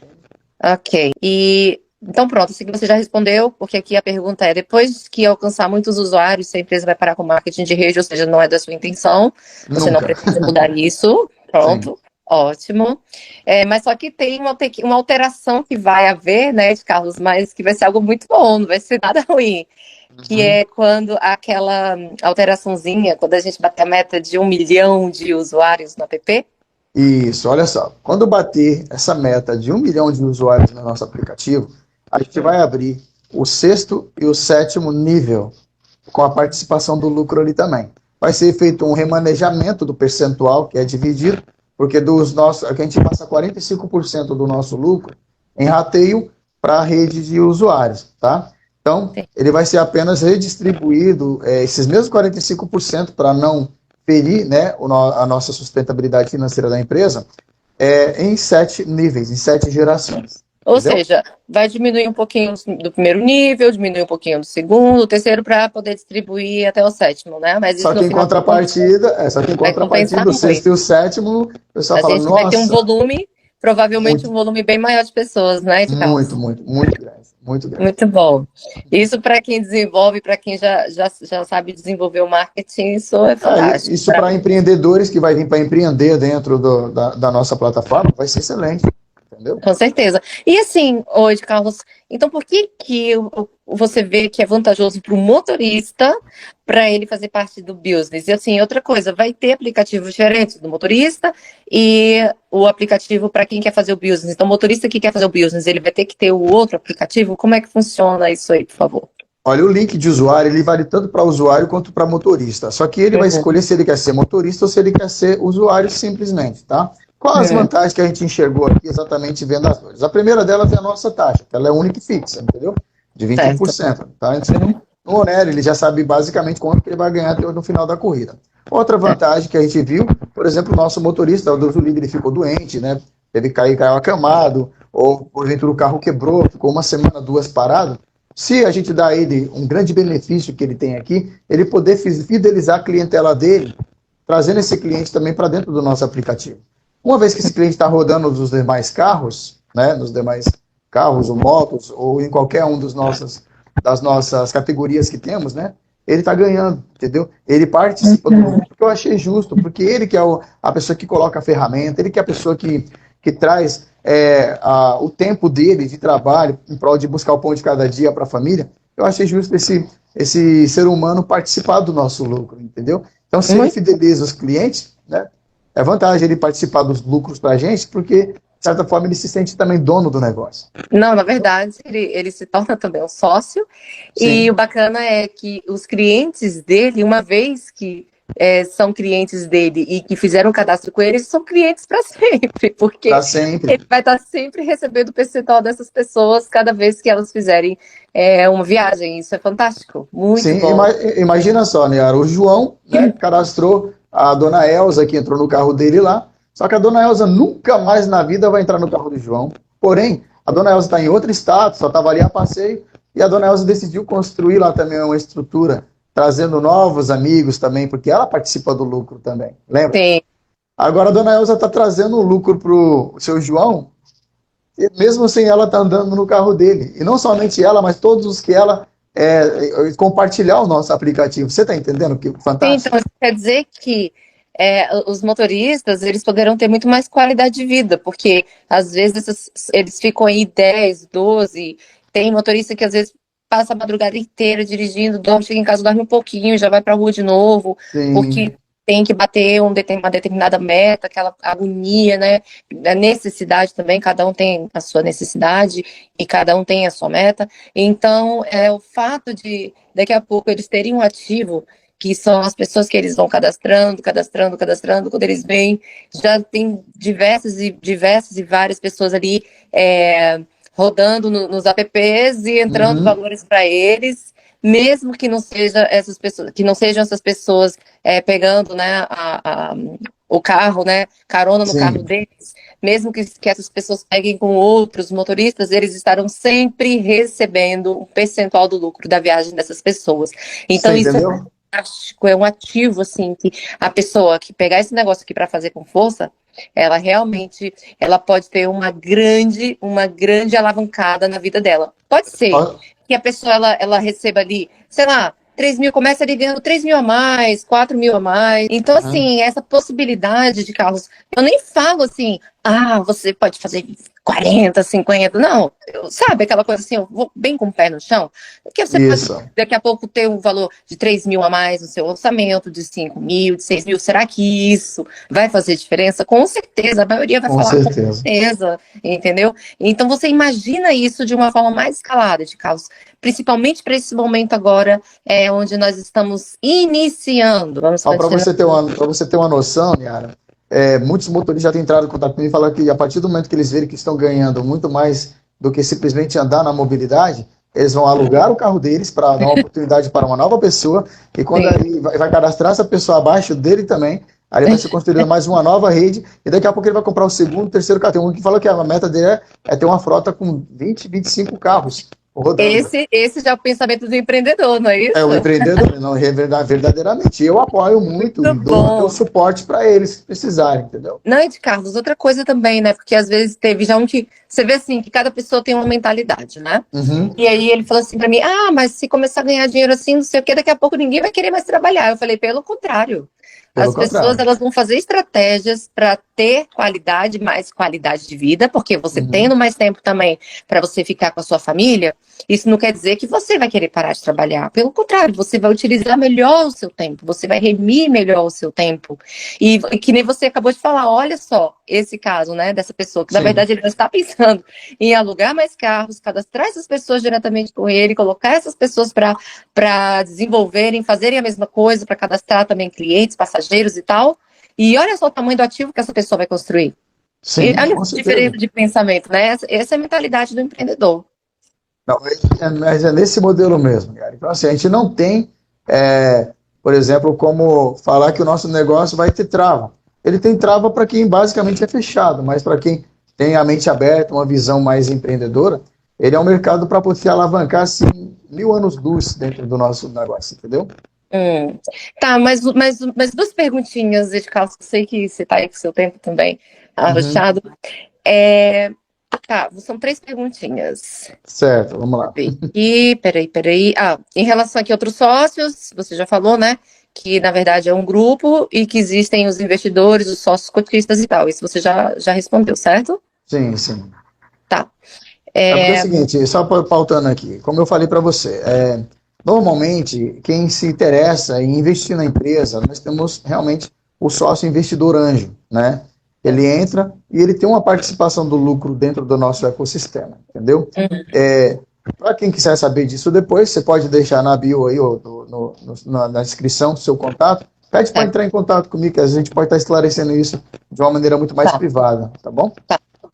Ok. E então pronto, assim que você já respondeu, porque aqui a pergunta é: depois que alcançar muitos usuários, se a empresa vai parar com marketing de rede, ou seja, não é da sua intenção, você não Nunca. pretende mudar isso. Sim. Pronto, ótimo. Mas só que tem uma alteração que vai haver, né, de Carlos, mas que vai ser algo muito bom, não vai ser nada ruim. Que Uhum. é quando aquela alteraçãozinha, quando a gente bater a meta de 1 milhão de usuários no app. Isso, olha só. Quando bater essa meta de 1 milhão de usuários no nosso aplicativo, a gente vai abrir o sexto e o sétimo nível, com a participação do lucro ali também. Vai ser feito um remanejamento do percentual que é dividido, porque aqui a gente passa 45% do nosso lucro em rateio para a rede de usuários, tá? Então, ele vai ser apenas redistribuído, esses mesmos 45% para não ferir, né, a nossa sustentabilidade financeira da empresa, em 7 níveis, em 7 gerações. Ou Entendeu? seja, vai diminuir um pouquinho do primeiro nível, diminuir um pouquinho do segundo, do terceiro, para poder distribuir até o sétimo, né? Mas isso Só no que em final das contas contrapartida, só que em vai compensar contrapartida, o sexto muito. e o sétimo, o pessoal A fala, gente vai ter um nossa, volume, provavelmente muito, um volume bem maior de pessoas, né, de muito, carros. muito, muito grande, muito grande. Muito bom. Isso para quem desenvolve, para quem já sabe desenvolver o marketing, isso é fantástico. Isso para empreendedores que vai vir para empreender dentro da nossa plataforma, vai ser excelente, entendeu? Com certeza. E assim, hoje, Carlos, então por que você vê que é vantajoso para o motorista para ele fazer parte do business? E assim, outra coisa, vai ter aplicativo diferente do motorista e o aplicativo para quem quer fazer o business. Então, o motorista que quer fazer o business, ele vai ter que ter o outro aplicativo? Como é que funciona isso aí, por favor? Olha, o link de usuário, ele vale tanto para usuário quanto para motorista. Só que ele vai Uhum. escolher se ele quer ser motorista ou se ele quer ser usuário simplesmente, tá? Quais as Uhum. vantagens que a gente enxergou aqui exatamente vendo as dores? A primeira delas é a nossa taxa, que ela é única e fixa, entendeu? De Certo. 21%, tá? Uhum. No Onero, ele já sabe basicamente quanto que ele vai ganhar no final da corrida. Outra vantagem que a gente viu, por exemplo, o nosso motorista, o Deus do livre, ele ficou doente, né? Teve que caiu acamado, ou porventura o carro quebrou, ficou uma semana, duas parado. Se a gente dá a ele um grande benefício que ele tem aqui, ele poder fidelizar a clientela dele, trazendo esse cliente também para dentro do nosso aplicativo. Uma vez que esse cliente está rodando nos demais carros, né, nos demais carros ou motos, ou em qualquer um das nossas categorias que temos, né, ele está ganhando, entendeu? Ele participa do lucro, porque eu achei justo, porque ele que é a pessoa que coloca a ferramenta, ele que é a pessoa que traz o tempo dele de trabalho em prol de buscar o pão de cada dia para a família. Eu achei justo esse ser humano participar do nosso lucro, entendeu? Então, se ele Muito. fideliza os clientes, né, é vantagem ele participar dos lucros para a gente, porque, de certa forma, ele se sente também dono do negócio. Não, na verdade, ele se torna também um sócio, e o Sim, bacana é que os clientes dele, uma vez que são clientes dele e que fizeram um cadastro com ele, são clientes para sempre, para porque sempre. ele vai estar sempre recebendo o percentual dessas pessoas cada vez que elas fizerem uma viagem. Isso é fantástico, muito Sim, bom. imagina só, né? O João, né, cadastrou a dona Elza, que entrou no carro dele lá, só que a dona Elza nunca mais na vida vai entrar no carro do João. Porém, a dona Elza está em outro estado, só estava ali a passeio, e a dona Elza decidiu construir lá também uma estrutura, trazendo novos amigos também, porque ela participa do lucro também, lembra? Sim. Agora a dona Elza está trazendo um lucro para o seu João, mesmo sem ela estar andando no carro dele. E não somente ela, mas todos os que ela compartilhar o nosso aplicativo. Você está entendendo que Sim, então fantástico? isso quer dizer que os motoristas eles poderão ter muito mais qualidade de vida, porque às vezes eles ficam aí 10, 12, tem motorista que às vezes passa a madrugada inteira dirigindo, dorme, chega em casa, dorme um pouquinho, já vai para a rua de novo, porque Sim, tem que bater uma determinada meta, aquela agonia, né? A necessidade também, cada um tem a sua necessidade e cada um tem a sua meta. Então, o fato de daqui a pouco eles terem um ativo que são as pessoas que eles vão cadastrando, quando eles vêm, já tem diversas e várias pessoas ali rodando nos apps e entrando Uhum. valores para eles, mesmo que não seja essas pessoas, que não sejam essas pessoas pegando, né, o carro, né, carona no carro Sim. deles, mesmo que essas pessoas peguem com outros motoristas, eles estarão sempre recebendo um percentual do lucro da viagem dessas pessoas. Então, Você isso é entendeu? fantástico, é um ativo, assim, que a pessoa que pegar esse negócio aqui para fazer com força, ela realmente, ela pode ter uma grande alavancada na vida dela. Pode ser Ó, que a pessoa, ela receba ali, sei lá, 3 mil, começa ali ganhando 3 mil a mais, 4 mil a mais. Então, uhum. assim, essa possibilidade de carros, eu nem falo assim, você pode fazer 40, 50, não, sabe, aquela coisa assim, eu vou bem com o pé no chão, porque você pode Isso. daqui a pouco ter um valor de 3 mil a mais no seu orçamento, de 5 mil, de 6 mil, será que isso vai fazer diferença? Com certeza, a maioria vai Com falar com certeza. certeza, entendeu? Então você imagina isso de uma forma mais escalada de carros, principalmente para esse momento agora, onde nós estamos iniciando, vamos Para continuar. você ter uma noção, Yara, muitos motoristas já têm entrado em contato comigo e falaram que a partir do momento que eles verem que estão ganhando muito mais do que simplesmente andar na mobilidade, eles vão alugar o carro deles para dar uma oportunidade para uma nova pessoa, e quando Sim. ele vai cadastrar essa pessoa abaixo dele também, aí vai ser construída mais uma nova rede, e daqui a pouco ele vai comprar o segundo, terceiro carro. Tem um que fala que a meta dele é ter uma frota com 20, 25 carros rodando. Esse já é o pensamento do empreendedor, não é É isso? o empreendedor, não, verdadeiramente. Eu apoio muito Muito e dou bom. suporte para eles se precisarem, entendeu? Não, e de Carlos, outra coisa também, né? Porque às vezes teve já um que. Você vê assim, que cada pessoa tem uma mentalidade, né? Uhum, E aí ele falou assim pra mim: mas se começar a ganhar dinheiro assim, não sei o quê, daqui a pouco ninguém vai querer mais trabalhar. Eu falei: pelo contrário. pelo As pessoas contrário. elas vão fazer estratégias para ter qualidade, mais qualidade de vida, porque você Uhum, tendo mais tempo também para você ficar com a sua família, isso não quer dizer que você vai querer parar de trabalhar. Pelo contrário, você vai utilizar melhor o seu tempo, você vai remir melhor o seu tempo. E que nem você acabou de falar, olha só esse caso, né, dessa pessoa, que na sim, verdade ele está pensando em alugar mais carros, cadastrar essas pessoas diretamente com ele, colocar essas pessoas para desenvolverem, fazerem a mesma coisa, para cadastrar também clientes, passageiros e tal. E olha só o tamanho do ativo que essa pessoa vai construir. E sim, olha com essa diferença certeza. de pensamento, né? Essa é a mentalidade do empreendedor. Não, mas é nesse modelo mesmo, cara. Então, assim, a gente não tem, por exemplo, como falar que o nosso negócio vai ter trava. Ele tem trava para quem basicamente é fechado, mas para quem tem a mente aberta, uma visão mais empreendedora, ele é um mercado para poder alavancar assim, 1000 anos-luz dentro do nosso negócio, entendeu? Hum. Tá, mas duas perguntinhas, de caso eu sei que você está aí com o seu tempo também Uhum. arrochado. É, tá, são três perguntinhas. Certo, vamos lá. Aqui, peraí. Em relação aqui a outros sócios, você já falou, né? Que na verdade é um grupo e que existem os investidores, os sócios cotistas e tal. Isso você já respondeu, certo? Sim, sim. Tá. É porque é o É, seguinte, só pautando aqui, como eu falei para você, normalmente quem se interessa em investir na empresa, nós temos realmente o sócio investidor anjo, né? Ele entra e ele tem uma participação do lucro dentro do nosso ecossistema, entendeu? Para quem quiser saber disso depois, você pode deixar na bio aí, ou na descrição, seu contato. Pede para tá, entrar em contato comigo, que a gente pode estar esclarecendo isso de uma maneira muito mais tá. privada, tá bom?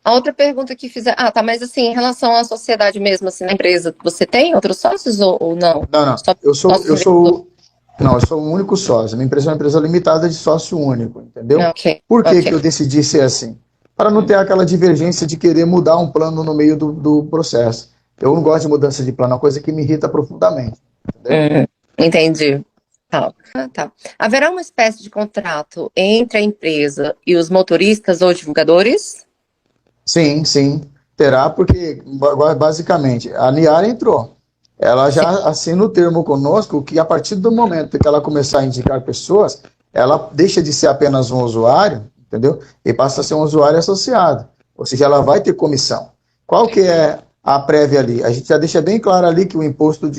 A outra pergunta que fizer. Tá, mas assim, em relação à sociedade mesmo, assim, na empresa, você tem outros sócios ou não? Não, não. Só sócios investidores? Não, eu sou o único sócio. Minha empresa é uma empresa limitada de sócio único, entendeu? Ok, Por que ok. que eu decidi ser assim? Para não ter aquela divergência de querer mudar um plano no meio do processo. Eu não gosto de mudança de plano, é uma coisa que me irrita profundamente, entendeu? Hum, entendi. Tá. Haverá uma espécie de contrato entre a empresa e os motoristas ou divulgadores? Sim, sim, terá, porque basicamente a Niara entrou. Ela Sim. já assina o termo conosco que a partir do momento que ela começar a indicar pessoas, ela deixa de ser apenas um usuário, entendeu? E passa a ser um usuário associado. Ou seja, ela vai ter comissão. Qual que é a prévia ali? A gente já deixa bem claro ali que o imposto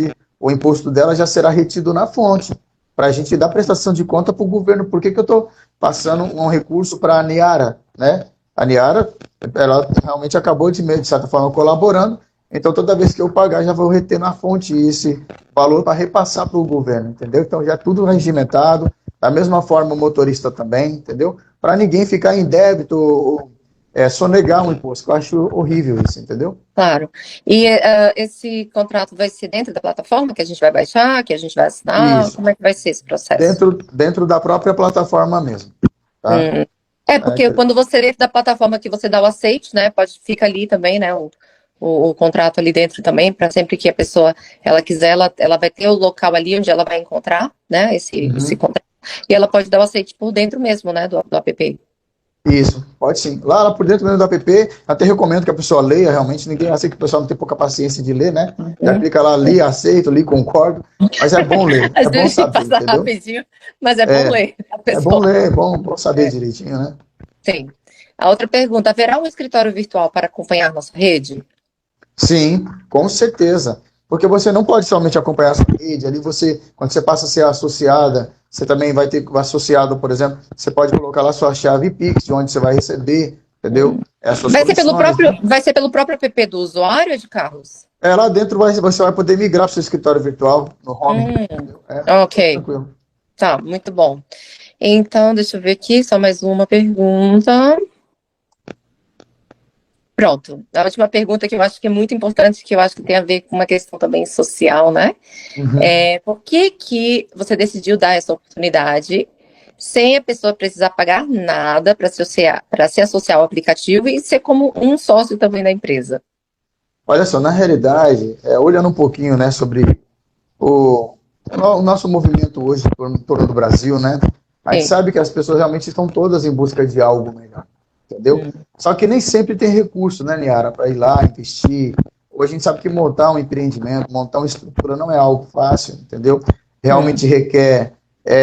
dela já será retido na fonte, para a gente dar prestação de conta para o governo. Por que que eu estou passando um recurso para a Niara, né? A Niara, ela realmente acabou de certa forma, colaborando Então, toda vez que eu pagar, já vou reter na fonte esse valor para repassar para o governo, entendeu? Então, já é tudo regimentado, da mesma forma o motorista também, entendeu? Para ninguém ficar em débito ou sonegar um imposto, que eu acho horrível isso, entendeu? Claro. E esse contrato vai ser dentro da plataforma que a gente vai baixar, que a gente vai assinar? Isso, Como é que vai ser esse processo? dentro da própria plataforma mesmo, tá? Hum. É, porque quando você dentro da plataforma que você dá o aceite, né, fica ali também, né, o contrato ali dentro também, para sempre que a pessoa, ela quiser, ela vai ter o local ali onde ela vai encontrar, né, esse Uhum. contrato, e ela pode dar o aceite por dentro mesmo, né, do app. Isso, pode sim. Lá por dentro mesmo do app, até recomendo que a pessoa leia, realmente, ninguém, eu sei que o pessoal não tem pouca paciência de ler, né? Já Uhum. clica lá, li, aceito, li, concordo, mas é bom ler, é Às bom vezes a gente saber, passa entendeu? rapidinho, mas é bom ler a É bom pessoa. ler, bom saber direitinho, né? Sim. A outra pergunta, haverá um escritório virtual para acompanhar nossa rede? Sim, com certeza. Porque você não pode somente acompanhar a sua rede, ali você, quando você passa a ser associada, você também vai ter associado, por exemplo, você pode colocar lá sua chave Pix, de onde você vai receber, entendeu? As suas comissões, né? Vai ser pelo próprio app do usuário, de Carlos? Lá dentro você vai poder migrar para o seu escritório virtual no home, Hum, entendeu? É bem ok, tranquilo. tá, muito bom. Então, deixa eu ver aqui, só mais uma pergunta. Pronto, a última pergunta que eu acho que é muito importante, que eu acho que tem a ver com uma questão também social, né? Uhum. Por que que você decidiu dar essa oportunidade sem a pessoa precisar pagar nada para se associar ao aplicativo e ser como um sócio também da empresa? Olha só, na realidade, olhando um pouquinho, né, sobre o, o nosso movimento hoje em torno do Brasil, né? A gente Sim. sabe que as pessoas realmente estão todas em busca de algo melhor, entendeu? Só que nem sempre tem recurso, né, Niara, para ir lá investir. Hoje a gente sabe que montar um empreendimento, montar uma estrutura não é algo fácil, entendeu? Hum, Realmente requer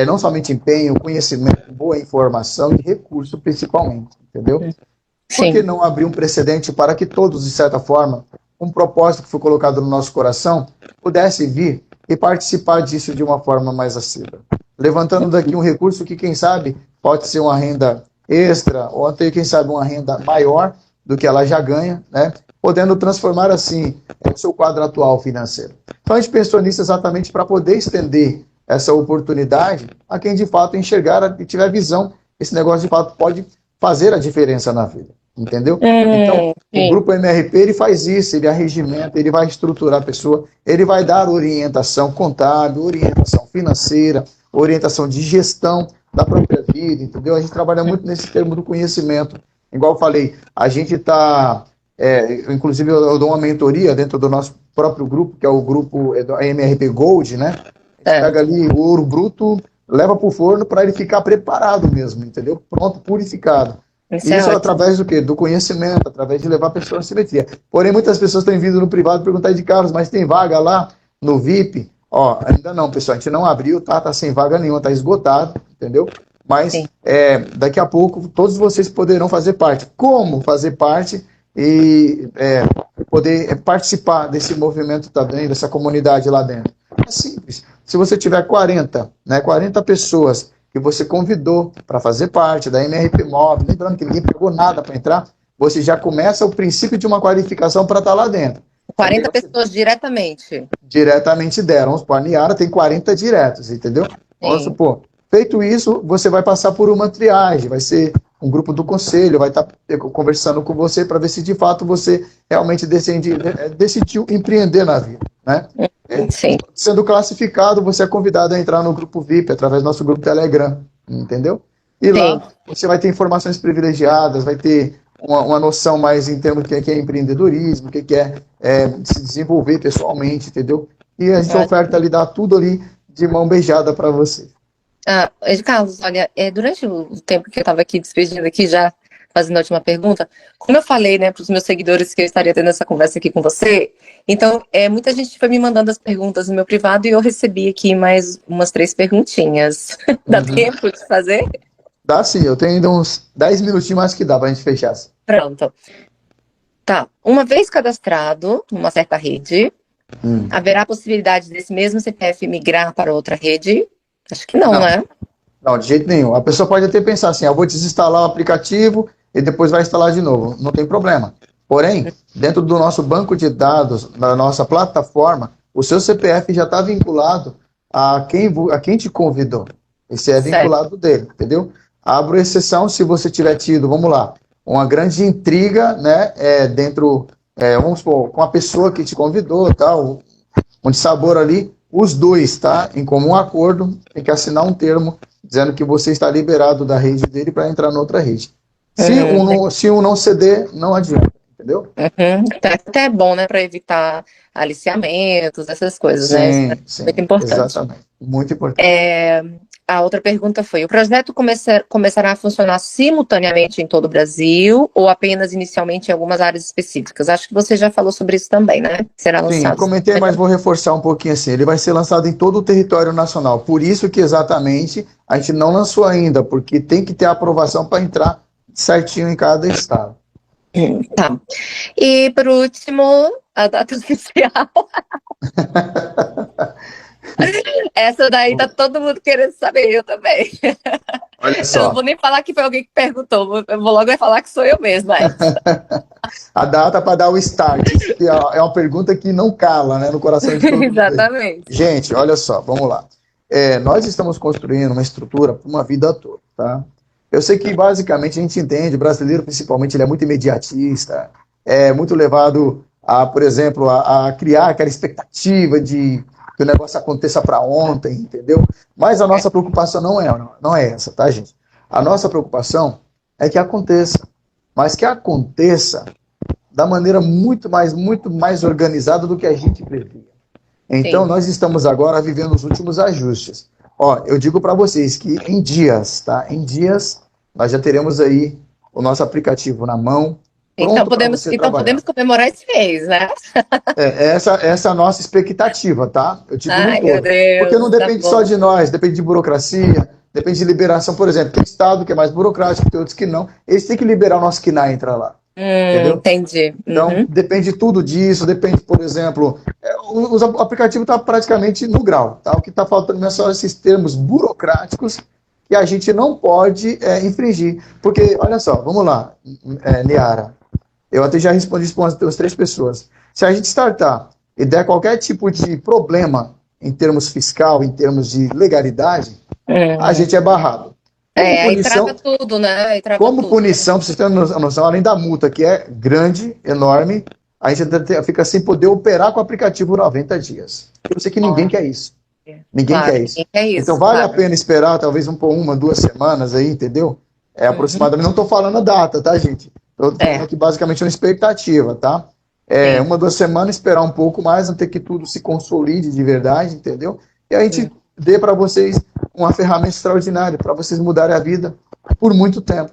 não somente empenho, conhecimento, boa informação e recurso principalmente, entendeu? Por que sim. não abrir um precedente para que todos, de certa forma, um propósito que foi colocado no nosso coração, pudesse vir e participar disso de uma forma mais assídua? Levantando daqui um recurso que, quem sabe, pode ser uma renda extra, ou até, quem sabe, uma renda maior do que ela já ganha, né? Podendo transformar, assim, o seu quadro atual financeiro. Então, a gente pensou nisso exatamente para poder estender essa oportunidade a quem, de fato, enxergar e tiver visão, esse negócio, de fato, pode fazer a diferença na vida. Entendeu? Então, o Sim. grupo MRP ele faz isso, ele arregimenta, ele vai estruturar a pessoa, ele vai dar orientação contábil, orientação financeira, orientação de gestão da própria vida, entendeu? A gente trabalha muito nesse termo do conhecimento. Igual eu falei, a gente está, inclusive eu dou uma mentoria dentro do nosso próprio grupo, que é o grupo da MRP Gold, né? A gente pega Certo. ali o ouro bruto, leva para o forno para ele ficar preparado mesmo, entendeu? Pronto, purificado. Isso E é isso ótimo. através do quê? Do conhecimento, através de levar a pessoa à simetria. Porém, muitas pessoas têm vindo no privado perguntar de carros, mas tem vaga lá no VIP? Ó, ainda não, pessoal, a gente não abriu, tá? Tá sem vaga nenhuma, tá esgotado, entendeu? Mas Sim. daqui a pouco todos vocês poderão fazer parte. Como fazer parte e poder participar desse movimento também, dessa comunidade lá dentro? É simples. Se você tiver 40 pessoas que você convidou para fazer parte da MRP Móvel, lembrando que ninguém pagou nada para entrar, você já começa o princípio de uma qualificação para estar lá dentro. Também 40 pessoas diretamente. diretamente deram. Vamos supor, a Niara tem 40 diretos, entendeu? Vamos Sim. supor. Feito isso, você vai passar por uma triagem, vai ser um grupo do conselho, vai estar conversando com você para ver se de fato você realmente decidiu empreender na vida, né? Sim. Sendo classificado, você é convidado a entrar no grupo VIP através do nosso grupo Telegram, entendeu? E Sim. lá você vai ter informações privilegiadas, vai ter uma noção mais em termos do que é empreendedorismo, o que é se desenvolver pessoalmente, entendeu? E a gente oferta ali, dá tudo ali de mão beijada para você. Carlos, olha, durante o tempo que eu estava aqui despedindo aqui, já fazendo a última pergunta, como eu falei, né, para os meus seguidores que eu estaria tendo essa conversa aqui com você, então, muita gente foi me mandando as perguntas no meu privado e eu recebi aqui mais umas 3 perguntinhas. Dá Uhum. tempo de fazer? Dá sim, eu tenho ainda uns 10 minutinhos mais que dá para a gente fechar. Pronto. Tá. Uma vez cadastrado numa certa rede, Hum. haverá a possibilidade desse mesmo CPF migrar para outra rede? Acho que não, Não, né? não, de jeito nenhum. A pessoa pode até pensar assim, eu vou desinstalar o aplicativo e depois vai instalar de novo. Não tem problema. Porém, dentro do nosso banco de dados, na nossa plataforma, o seu CPF já está vinculado a quem te convidou. Esse é Certo. vinculado dele, entendeu? Abro exceção se você tiver tido, vamos lá, uma grande intriga, né, vamos supor, com a pessoa que te convidou, tal, um dissabor ali, os dois, tá? Em comum acordo, tem que assinar um termo dizendo que você está liberado da rede dele para entrar noutra rede. Uhum, Se um não ceder, não adianta, entendeu? uhum. Tá até bom, né, para evitar aliciamentos, essas coisas, né? Isso é Sim, muito sim, importante. exatamente. Muito importante. É, a outra pergunta foi: o projeto começará a funcionar simultaneamente em todo o Brasil ou apenas inicialmente em algumas áreas específicas? Acho que você já falou sobre isso também, né? Será Sim, lançado comentei, mas vou reforçar um pouquinho assim. Ele vai ser lançado em todo o território nacional. Por isso que exatamente a gente não lançou ainda, porque tem que ter aprovação para entrar certinho em cada estado. Tá. E por último, a data oficial. Essa daí tá todo mundo querendo saber, eu também. Olha Eu não vou só, nem falar que foi alguém que perguntou, eu vou logo falar que sou eu mesma essa. a data para dar o start. Isso que é uma pergunta que não cala, né, no coração de todo mundo aí. Exatamente. Gente, olha só, vamos lá. Nós estamos construindo uma estrutura para uma vida toda, tá? Eu sei que basicamente a gente entende, o brasileiro principalmente, ele é muito imediatista, é muito levado a, por exemplo, a criar aquela expectativa de que o negócio aconteça para ontem, entendeu? Mas a nossa preocupação não é essa, tá, gente? A nossa preocupação é que aconteça, mas que aconteça da maneira muito mais organizada do que a gente previa. Então, Sim. nós estamos agora vivendo os últimos ajustes. Ó, eu digo para vocês que em dias, tá? Em dias, nós já teremos aí o nosso aplicativo na mão, pronto para você Então trabalhar. podemos comemorar esse mês, né? Essa é a nossa expectativa, tá? Eu digo no Ai, meu todo. Porque não Deus, tá depende só bom. de nós, depende de burocracia, depende de liberação. Por exemplo, tem estado que é mais burocrático, tem outros que não. Eles têm que liberar o nosso KNAI entrar lá, entendeu? Entendi. Então, Uhum. depende tudo disso, depende, por exemplo, o aplicativo está praticamente no grau, tá? O que está faltando é só esses termos burocráticos que a gente não pode infringir. Porque, olha só, vamos lá, Niara, eu até já respondi para umas três pessoas. Se a gente startar e der qualquer tipo de problema em termos fiscal, em termos de legalidade, a Hum. gente é barrado. Como Aí trava punição, tudo, né? Aí trava como tudo. punição, para vocês terem uma noção, além da multa, que é grande, enorme, a gente fica sem poder operar com o aplicativo 90 dias. Eu sei que ninguém Ó, quer isso. Ninguém claro, quer isso. ninguém quer Então isso, vale a claro. pena esperar, talvez uma, 2 semanas aí, entendeu? Uhum. Aproximadamente, não estou falando a data, tá, gente? Estou falando É, aqui basicamente uma expectativa, tá? sim. 1, 2 semanas, esperar um pouco mais, até que tudo se consolide de verdade, entendeu? E a gente dê para vocês uma ferramenta extraordinária, para vocês mudarem a vida por muito tempo.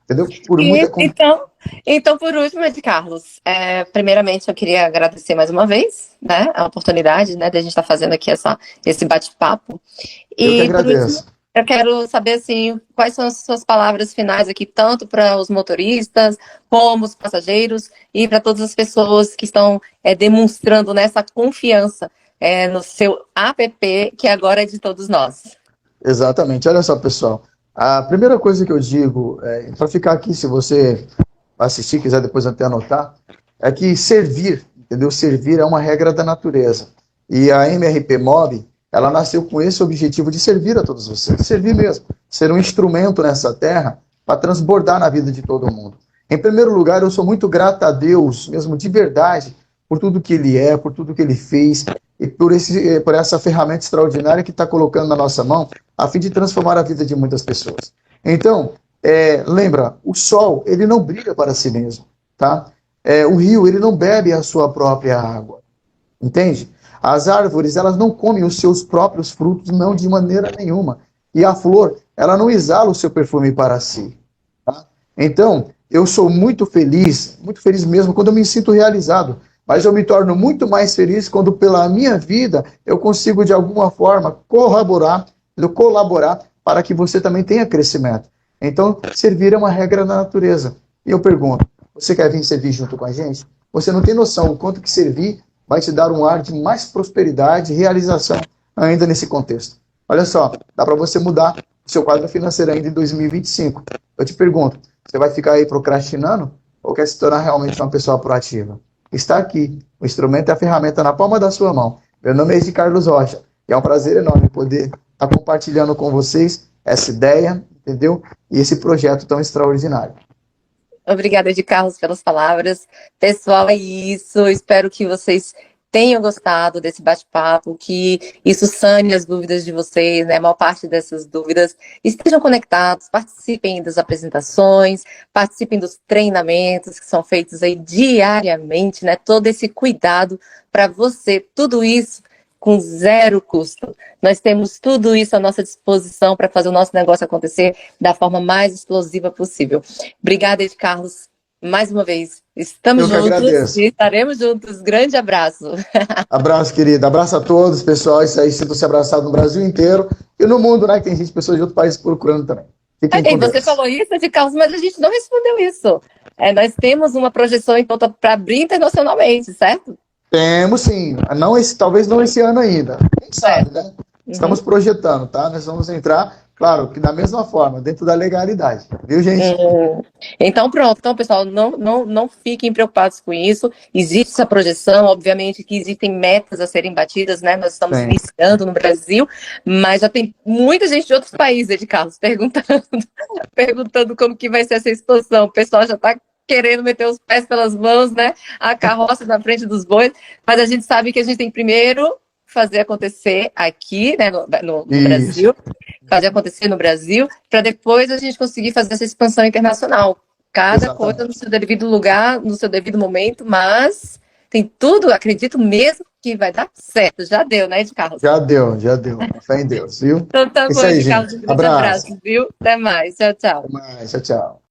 Entendeu? Por muita. E, então, por último, Ed Carlos, primeiramente eu queria agradecer mais uma vez, né, a oportunidade, né, de a gente estar fazendo aqui esse bate-papo. Eu que E, por último, agradeço. eu quero saber, assim, quais são as suas palavras finais aqui, tanto para os motoristas, como os passageiros, e para todas as pessoas que estão demonstrando nessa confiança no seu app, que agora é de todos nós. Exatamente. Olha só, pessoal. A primeira coisa que eu digo, para ficar aqui, se você assistir, quiser depois até anotar, é que servir, entendeu? Servir é uma regra da natureza. E a MRP Mob, ela nasceu com esse objetivo de servir a todos vocês. Servir mesmo. Ser um instrumento nessa terra para transbordar na vida de todo mundo. Em primeiro lugar, eu sou muito grato a Deus, mesmo de verdade, por tudo que Ele é, por tudo que Ele fez e por essa ferramenta extraordinária que está colocando na nossa mão a fim de transformar a vida de muitas pessoas. Então, lembra, o sol, ele não brilha para si mesmo, tá? O rio, ele não bebe a sua própria água, entende? As árvores, elas não comem os seus próprios frutos, não de maneira nenhuma. E a flor, ela não exala o seu perfume para si, tá? Então, eu sou muito feliz mesmo quando eu me sinto realizado, mas eu me torno muito mais feliz quando pela minha vida eu consigo de alguma forma colaborar para que você também tenha crescimento. Então, servir é uma regra da natureza. E eu pergunto, você quer vir servir junto com a gente? Você não tem noção o quanto que servir vai te dar um ar de mais prosperidade e realização ainda nesse contexto. Olha só, dá para você mudar o seu quadro financeiro ainda em 2025. Eu te pergunto, você vai ficar aí procrastinando? ou quer se tornar realmente uma pessoa proativa? Está aqui. O instrumento é a ferramenta na palma da sua mão. Meu nome é Edi Carlos Rocha e é um prazer enorme poder estar compartilhando com vocês essa ideia, entendeu? E esse projeto tão extraordinário. Obrigada, Edi Carlos, pelas palavras. Pessoal, é isso. Espero que vocês tenham gostado desse bate-papo, que isso sane as dúvidas de vocês, né? A maior parte dessas dúvidas. Estejam conectados, participem das apresentações, participem dos treinamentos que são feitos aí diariamente, né? Todo esse cuidado para você, tudo isso com zero custo. Nós temos tudo isso à nossa disposição para fazer o nosso negócio acontecer da forma mais explosiva possível. Obrigada, Edi Carlos, mais uma vez. Estamos Eu que juntos agradeço. e estaremos juntos. Grande abraço. Abraço, querida. Abraço a todos, pessoal. Isso aí, sintam-se abraçados no Brasil inteiro e no mundo, né? Que tem gente, pessoas de outros países procurando também. Fiquem E com você Deus. falou isso, Edi Carlos, mas a gente não respondeu isso. Nós temos uma projeção, então, para abrir internacionalmente, certo? Temos sim. Não esse, talvez não esse ano ainda. Quem sabe, né? Estamos projetando, tá? Nós vamos entrar, claro, que da mesma forma, dentro da legalidade. Viu, gente? Então, pronto. Então, pessoal, não fiquem preocupados com isso. Existe essa projeção, obviamente que existem metas a serem batidas, né? Nós estamos iniciando no Brasil, mas já tem muita gente de outros países, Edi Carlos, perguntando como que vai ser essa expansão. O pessoal já está querendo meter os pés pelas mãos, né? A carroça na frente dos bois, mas a gente sabe que a gente tem primeiro fazer acontecer aqui, né, no Brasil, fazer acontecer no Brasil, para depois a gente conseguir fazer essa expansão internacional. Cada coisa no seu devido lugar, no seu devido momento, mas tem tudo, acredito mesmo que vai dar certo. Já deu, né, Edi Carlos? Já deu, já deu. Fé em Deus, viu? Então tá bom, Isso aí, Edi Carlos. Um gente. grande abraço, viu? Até mais. Tchau, tchau. Até mais. Tchau, tchau.